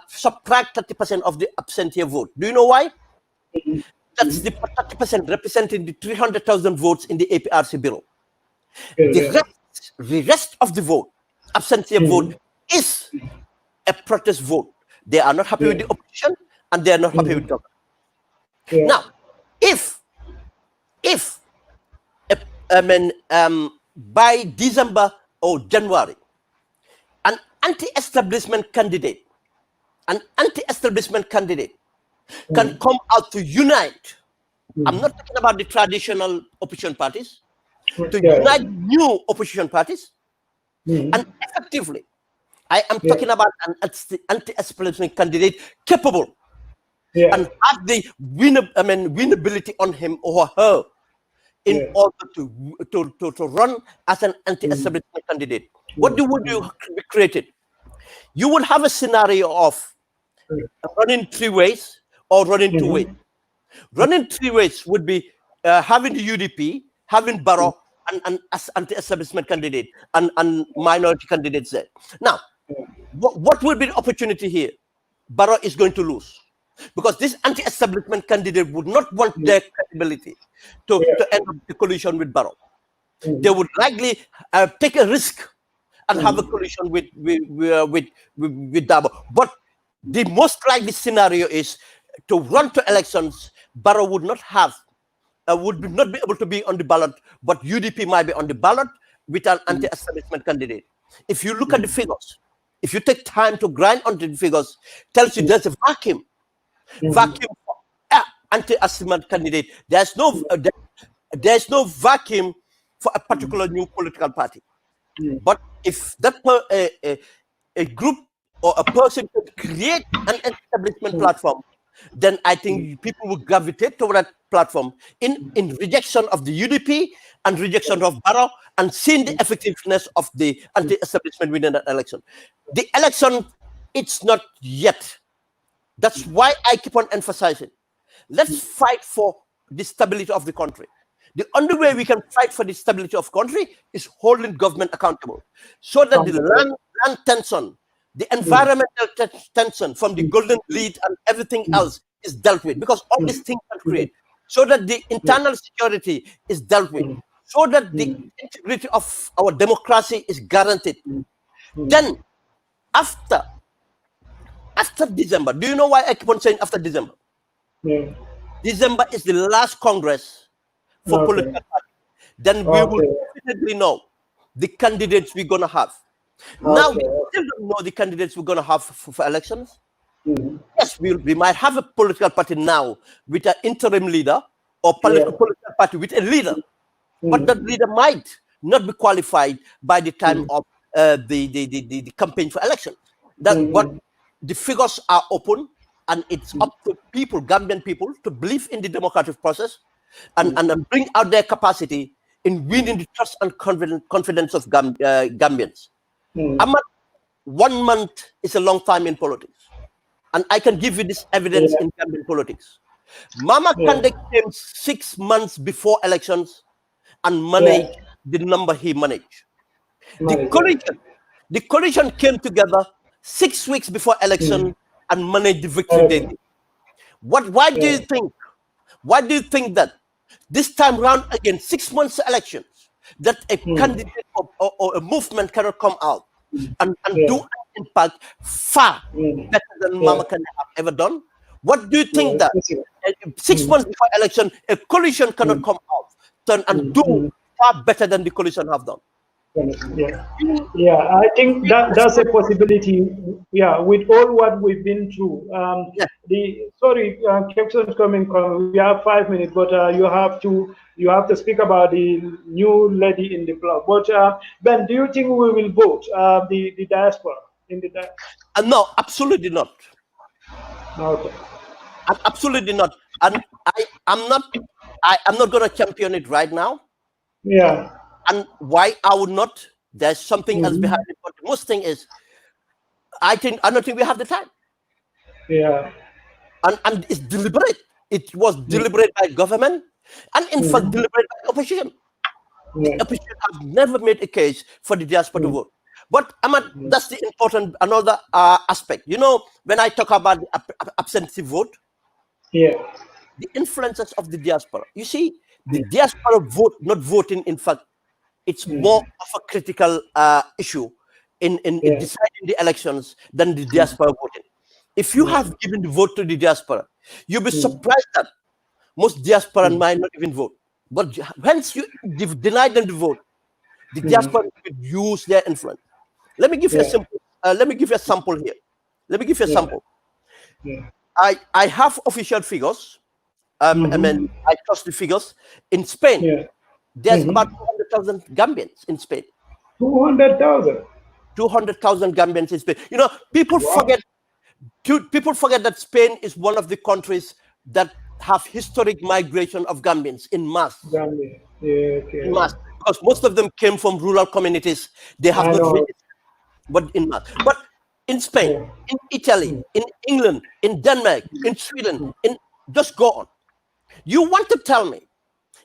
subtract 30% of the absentee vote. Do you know why? That's the 30% representing the 300,000 votes in the APRC bill. The rest of the vote, absentee vote, is a protest vote. They are not happy with the opposition, and they are not happy with government. Now, if by December or January, an anti-establishment candidate can come out to unite. I'm not talking about the traditional opposition parties, to unite new opposition parties, and effectively, I am talking about an anti-establishment candidate capable and have the winnability on him or her in order to run as an anti-establishment candidate. What would you create? You would have a scenario of running 3 ways or running 2 ways. Running 3 ways would be having the UDP, having Barrow, and as anti-establishment candidate and minority candidates there. Now, what will be the opportunity here? Barrow is going to lose because this anti-establishment candidate would not want their credibility to end up the coalition with Barrow. They would likely take a risk and have a coalition with Dabo. But the most likely scenario is to run to elections. Barrow would not be able to be on the ballot, but UDP might be on the ballot with an anti-establishment candidate. If you look at the figures, if you take time to grind onto the figures, tells you there's a vacuum for anti-establishment candidate. There's no vacuum for a particular new political party. But if that a group or a person could create an establishment platform, then I think people will gravitate toward that platform in rejection of the UDP and rejection of Barrow and seeing the effectiveness of the anti-establishment within that election. The election, it's not yet. That's why I keep on emphasizing. Let's fight for the stability of the country. The only way we can fight for the stability of the country is holding government accountable, so that the land tension, the environmental tension from the golden lead and everything else is dealt with, because all these things can create, so that the internal security is dealt with, so that the integrity of our democracy is guaranteed. Then, after December, do you know why I keep on saying after December? December is the last Congress for political parties. Then we will definitely know the candidates we're going to have. Now, we still don't know the candidates we're going to have for elections. Yes, we might have a political party now with an interim leader, or political party with a leader, but that leader might not be qualified by the time of the campaign for election. But the figures are open, and it's up to people, Gambian people, to believe in the democratic process and bring out their capacity in winning the trust and confidence of Gambians. 1 month is a long time in politics. And I can give you this evidence in Gambian politics. Mama Kande came 6 months before elections and managed the number he managed. The coalition came together 6 weeks before election and managed the victory day. Why do you think? Why do you think that this time round again, 6 months elections, that a candidate or a movement cannot come out and do an impact far better than Mama Kande have ever done? What do you think that 6 months before election, a coalition cannot come out and do far better than the coalition have done? Yeah, I think that's a possibility. Yeah, with all what we've been through. Captain's coming. We have 5 minutes, but you have to speak about the new lady in the blog. But Ben, do you think we will vote the diaspora in the No, absolutely not. Okay. Absolutely not. And I'm not going to champion it right now. Yeah. And why I would not? There's something else behind it. But the most thing is, I don't think we have the time. Yeah. And it's deliberate. It was deliberate by government, and in fact deliberate by opposition. The opposition has never made a case for the diaspora to vote. But Ahmad, that's the important another aspect. You know, when I talk about the absentee vote, the influences of the diaspora. You see, the diaspora vote, not voting, in fact, it's more of a critical issue in deciding the elections than the diaspora voting. If you have given the vote to the diaspora, you'll be surprised that most diaspora might not even vote. But once you deny them the vote, the diaspora will use their influence. Let me give you a simple. Let me give you a sample here. Let me give you a sample. I have official figures. I mean, I trust the figures. In Spain, there's about 200,000 Gambians in Spain. 200,000. 200,000 Gambians in Spain. You know, people forget that Spain is one of the countries that have historic migration of Gambians in mass. Gambia. Okay. In mass, because most of them came from rural communities. They have not visited, but in mass. But in Spain, in Italy, in England, in Denmark, in Sweden, just go on. You want to tell me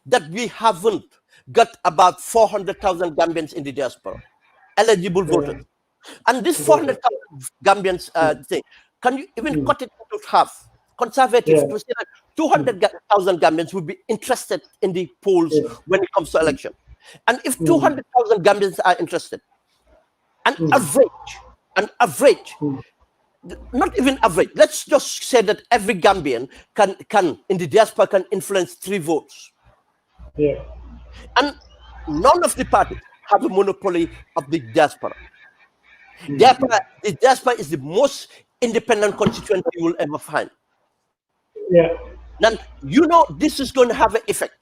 that we haven't got about 400,000 Gambians in the diaspora, eligible voters? And this 400,000 Gambians thing, can you even cut it into half? Conservatives to say that 200,000 Gambians would be interested in the polls when it comes to election. And if 200,000 Gambians are interested, an average, not even average, let's just say that every Gambian can in the diaspora can influence 3 votes. And none of the parties have a monopoly of the diaspora. The diaspora is the most independent constituency you will ever find. Now, you know, this is going to have an effect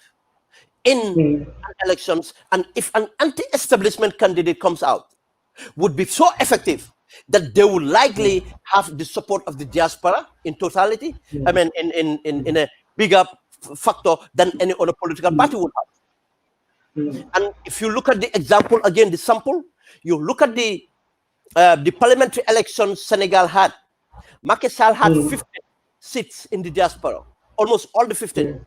in elections, and if an anti-establishment candidate comes out, would be so effective that they will likely have the support of the diaspora in totality. I mean, in a bigger factor than any other political party would have. And if you look at the example again, the sample, you look at the parliamentary elections Senegal had. Macky Sall had 50 seats in the diaspora, almost all the 15.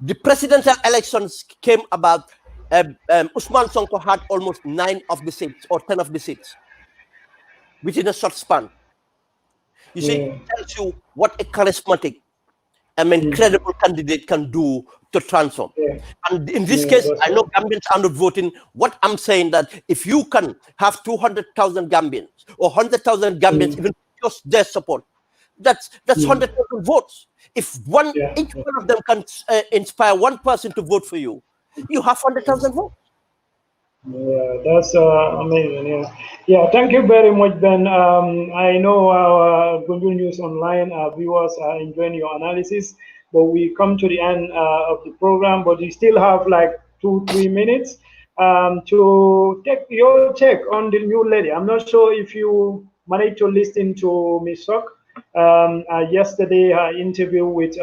The presidential elections came about. Ousmane Sonko had almost 9 of the seats or 10 of the seats within a short span. You see, it tells you what a charismatic, credible candidate can do to transform. And in this case, I know Gambians are not voting. What I'm saying that if you can have 200,000 Gambians or 100,000 Gambians, even just their support, that's 100,000 votes. If each one of them can inspire one person to vote for you, you have 100,000 votes. Yeah, that's amazing. Yeah. Thank you very much, Ben. I know our Gunjun News Online viewers are enjoying your analysis, but we come to the end of the program. But we still have like 2-3 minutes to take your take on the new lady. I'm not sure if you managed to listen to Ms. Sok yesterday. Her interview with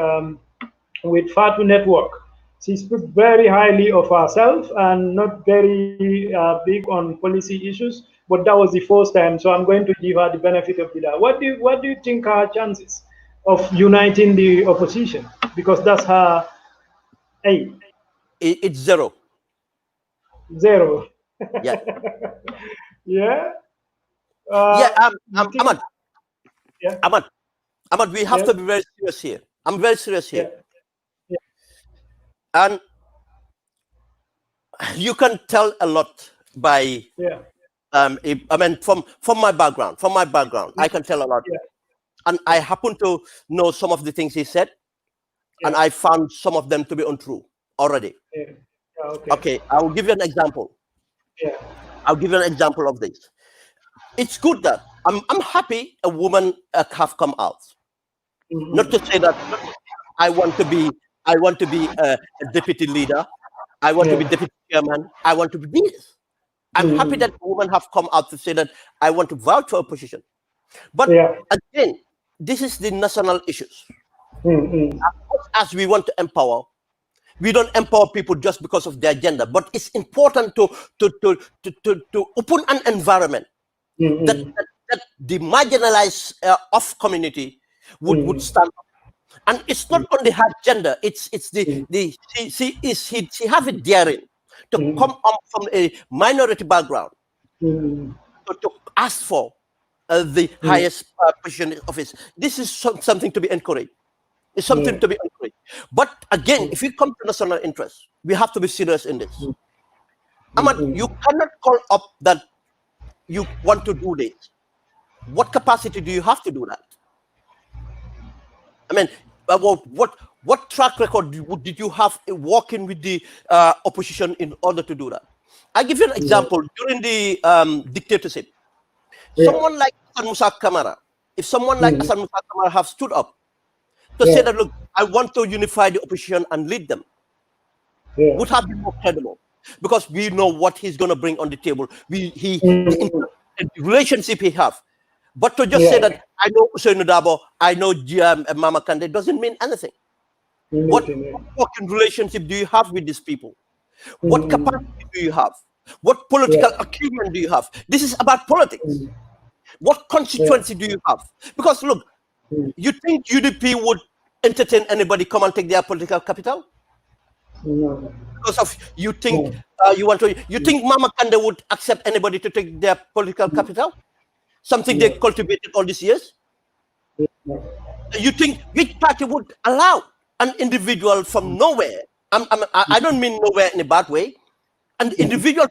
Fatu Network. She speaks very highly of herself and not very big on policy issues, but that was the first time. So I'm going to give her the benefit of the doubt. What do you think are her chances of uniting the opposition? Because that's her aim. It's 0. 0. Yeah. Yeah. Ahmad. Yeah. Ahmad, we have to be very serious here. I'm very serious here. And you can tell a lot by from my background. I can tell a lot. And I happen to know some of the things he said, and I found some of them to be untrue already. Okay, I will give you an example. I'll give you an example of this. It's good that I'm happy a woman have come out. Not to say that I want to be a deputy leader. I want to be deputy chairman. I want to be this. I'm happy that women have come out to say that I want to vouch for a position. But again, this is the national issues. As we want to empower, we don't empower people just because of their gender, but it's important to open an environment that the marginalized of community would stand up. And it's not only her gender; it's she have it daring to come up from a minority background to ask for the highest position of office. This is something to be encouraged. It's something to be encouraged. But again, if we come to national interest, we have to be serious in this. Ahmed, you cannot call up that you want to do this. What capacity do you have to do that? I mean, what track record did you have working with the opposition in order to do that? I give you an example. During the dictatorship, someone like Hassan Musa Kamara, if someone like Hassan Musa Kamara have stood up to say that, look, I want to unify the opposition and lead them, would have been more credible, because we know what he's going to bring on the table. The relationship he have. But to just say that I know Usain Dabo, I know Mama Kande doesn't mean anything. What working relationship do you have with these people? What capacity do you have? What political acumen do you have? This is about politics. What constituency do you have? Because look, you think UDP would entertain anybody come and take their political capital? No. Because of you think you think Mama Kande would accept anybody to take their political capital? Something they cultivated all these years? You think which party would allow an individual from nowhere? I don't mean nowhere in a bad way. An individual,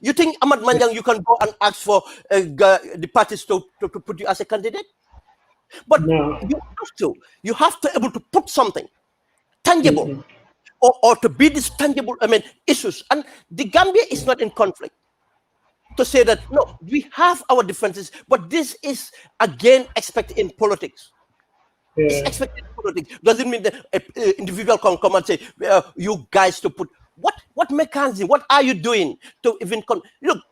you think Ahmed Manjang, you can go and ask for the parties to put you as a candidate? But you have to able to put something tangible or to be this tangible, issues. And the Gambia is not in conflict. To say that, no, we have our differences, but this is, again, expected in politics. It's expected in politics. Doesn't mean that an individual can come and say, you guys to put, what mechanism, what are you doing to even, look,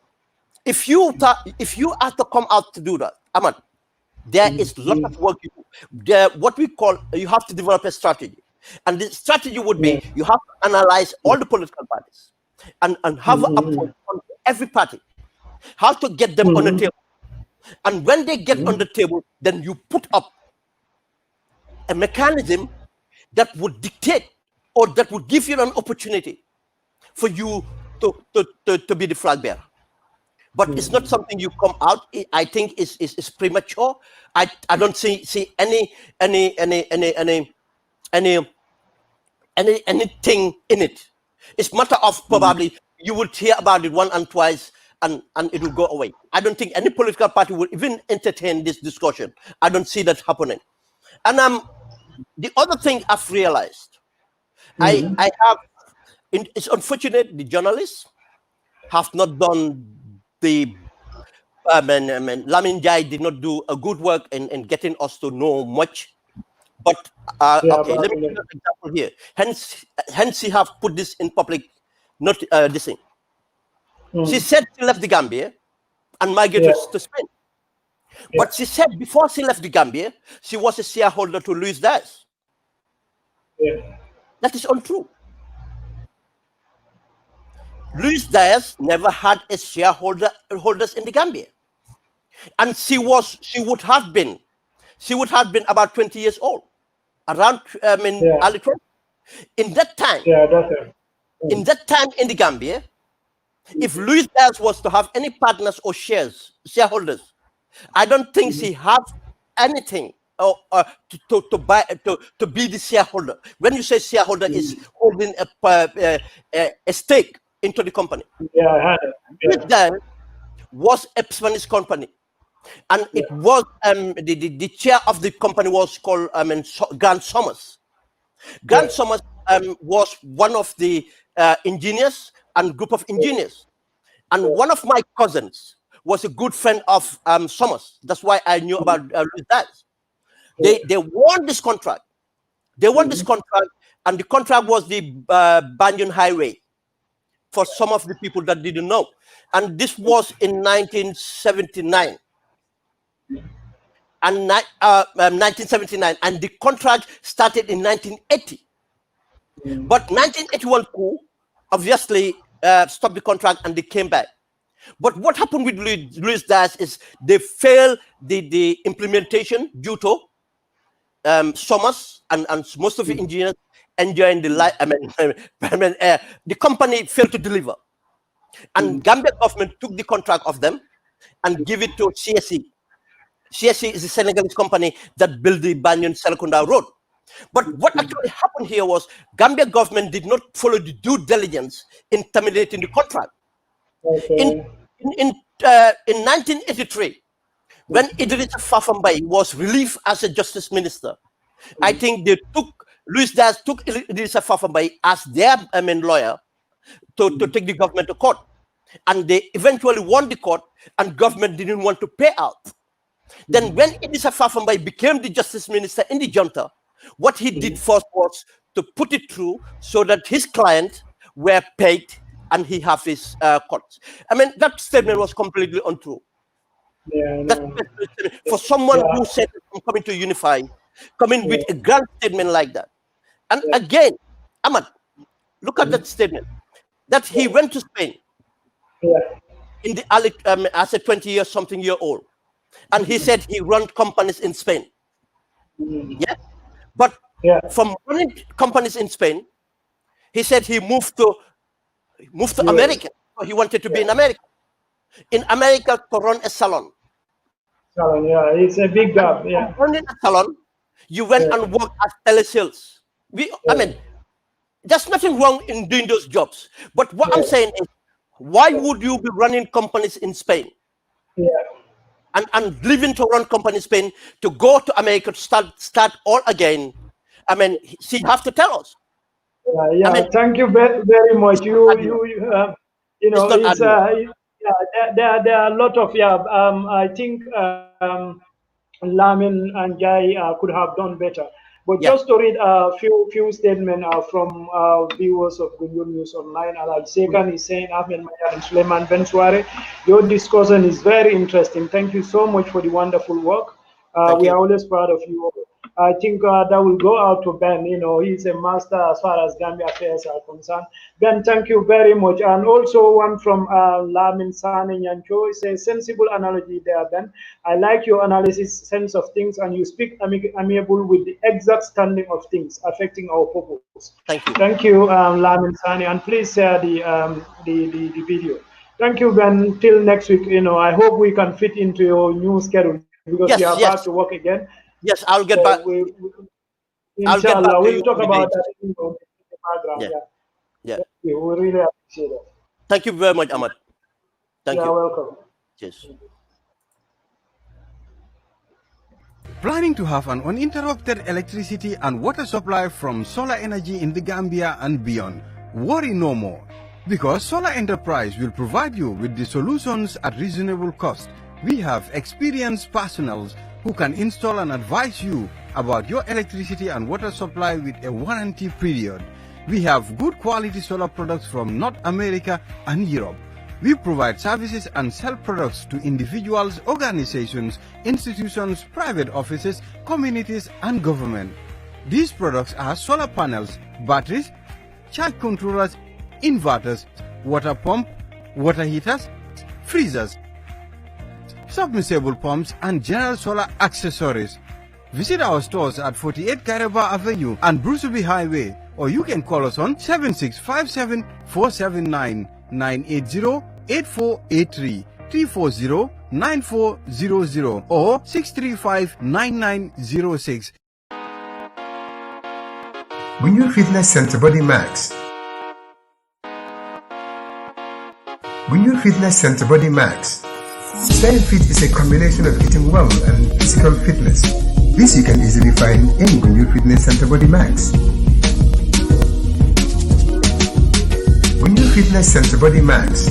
if you are to come out to do that, Ahmad, there is a lot of work you do. What we call, you have to develop a strategy. And the strategy would be, you have to analyze all the political parties and have an approach on every party. How to get them on the table. And when they get on the table, then you put up a mechanism that would dictate or that would give you an opportunity for you to be the flag bearer. But it's not something you come out. I think is premature. I don't see anything in it. It's matter of probably you would hear about it once and twice, and it will go away. I don't think any political party will even entertain this discussion. I don't see that happening. And the other thing I've realized, I have, it's unfortunate the journalists have not done the, Lamin Jai did not do a good work in getting us to know much. But, okay, let me give you an example here. Hence he have put this in public, not this thing. She said she left the Gambia and migrated to Spain. But she said before she left the Gambia, she was a shareholder to Luis Diaz. That is untrue. Luis Diaz never had a shareholders in the Gambia. And she would have been about 20 years old, around early 20. In that time, in the Gambia, if Luis Diaz was to have any partners or shareholders, I don't think she has anything to buy to be the shareholder. When you say shareholder, is holding a stake into the company. Luis Diaz was a Spanish company, and it was the chair of the company was called Grant Summers. Grant Summers was one of the engineers and group of engineers, And one of my cousins was a good friend of Summers. That's why I knew about Louis Dias. They won this contract. They won this contract, and the contract was the Banjul Highway, for some of the people that didn't know. And this was in 1979. And 1979, and the contract started in 1980. But 1981 coup obviously stopped the contract, and they came back. But what happened with Louis Dias is they failed the implementation due to Summers and most of the engineers enjoying the life. The company failed to deliver, and Gambia government took the contract of them and give it to CSE. CSE is a Senegalese company that built the Banjul Serekunda Road. But what actually happened here was Gambia government did not follow the due diligence in terminating the contract. In 1983, when Idrissa Fafambai was relieved as a justice minister, I think Louis Dias took Idrissa Fafambai as their lawyer to take the government to court. And they eventually won the court, and government didn't want to pay out. Then when Idrissa Fafambai became the justice minister in the junta, what he did first was to put it through so that his clients were paid and he have his courts. That statement was completely untrue. For someone who said, I'm coming to unify, coming with a grand statement like that. And again, Ahmad, look at that statement, that he went to Spain in the early, as a 20-something-year-old. And he said he run companies in Spain. But from running companies in Spain, he said he moved to America. So he wanted to be in America. In America to run a salon. It's a big gap. Running a salon, you went and worked as telesales. There's nothing wrong in doing those jobs. But what I'm saying is, why would you be running companies in Spain? And leaving to run companies in Spain to go to America to start all again? She have to tell us. Thank you very much. There are a lot of I think Lamin and Jai could have done better. But just to read a few statements from viewers of Gunjur News Online. Al Sekan is saying, Ahmed Manjang and Sulayman Ben Suwareh, your discussion is very interesting. Thank you so much for the wonderful work. We are always proud of you. I think that will go out to Ben. He's a master as far as Gambia affairs are concerned. Ben, thank you very much. And also one from Lamin Sane Nyancho. It's a sensible analogy there, Ben. I like your analysis, sense of things, and you speak amiable with the exact standing of things affecting our purpose. Thank you. Thank you, Lamin Sane. And please share the video. Thank you, Ben. Till next week. I hope we can fit into your new schedule because we are about to work again. Yes, I'll get back. Inshallah, we'll talk about that in the program. Thank you. We really appreciate it. Thank you very much, Ahmad. Thank you. You're welcome. Cheers. Planning to have an uninterrupted electricity and water supply from solar energy in the Gambia and beyond? Worry no more, because Solar Enterprise will provide you with the solutions at reasonable cost. We have experienced personnel who can install and advise you about your electricity and water supply with a warranty period. We have good quality solar products from North America and Europe. We provide services and sell products to individuals, organizations, institutions, private offices, communities, and government. These products are solar panels, batteries, charge controllers, inverters, water pump, water heaters, freezers, submersible pumps, and general solar accessories. Visit our stores at 48 Karaba Avenue and Brusubi Highway, or you can call us on 7657 479 980 8483 340 9400 or 635 9906. Gunjur Fitness Center Body Max. Gunjur Fitness Center Body Max. Staying fit is a combination of eating well and physical fitness. This you can easily find in Gunjur Fitness Center Body Max. Gunjur Fitness Center Body Max.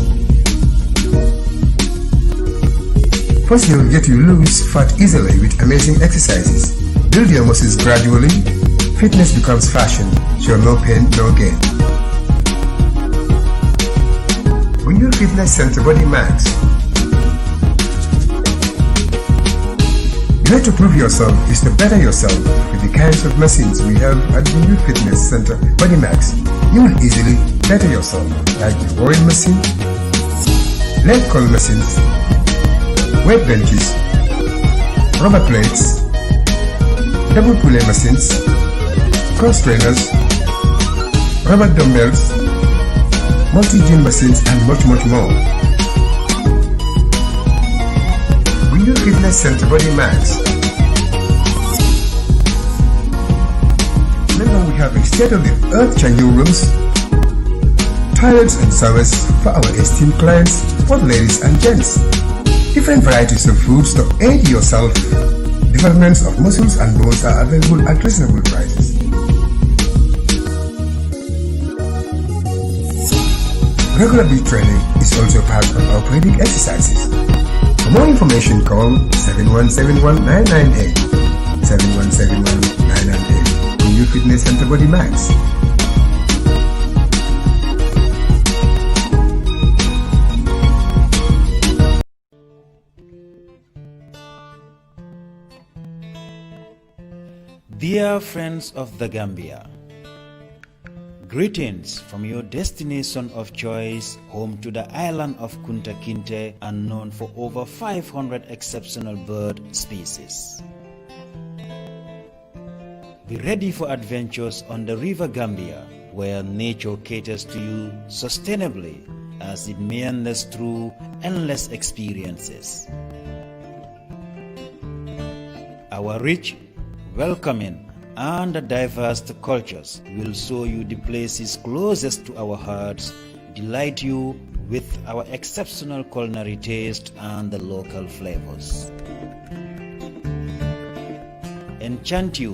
First, he'll get you lose fat easily with amazing exercises. Build your muscles gradually. Fitness becomes fashion, so no pain, no gain. Gunjur Fitness Center Body Max. The way to prove yourself is to better yourself with the kinds of machines we have at Gunjur Fitness Center Body Max. You will easily better yourself, like the rowing machine, leg curl machines, weight benches, rubber plates, double pulley machines, cross trainers, rubber dumbbells, multi-gym machines, and much more. Gunjur Fitness Center Body Max. Remember, we have a state-of-the-art changing rooms, toilets and showers for our esteemed clients, both ladies and gents. Different varieties of foods to aid your self-development of muscles and bones are available at reasonable prices. Regular beat training is also part of our periodic exercises. For more information, call 7171998, 7171998, Gunjur Fitness Center Body Max. Dear friends of the Gambia, greetings from your destination of choice, home to the island of Kunta Kinte and known for over 500 exceptional bird species. Be ready for adventures on the River Gambia, where nature caters to you sustainably as it meanders through endless experiences. Our rich, welcoming, and diverse cultures will show you the places closest to our hearts, delight you with our exceptional culinary taste and the local flavors, enchant you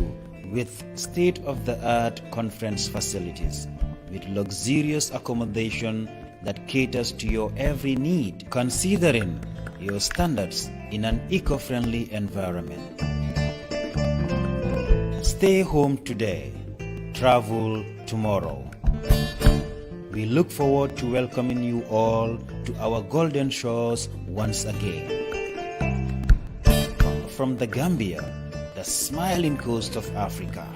with state-of-the-art conference facilities, with luxurious accommodation that caters to your every need, considering your standards in an eco-friendly environment. Stay home today, travel tomorrow. We look forward to welcoming you all to our golden shores once again. From the Gambia, the smiling coast of Africa,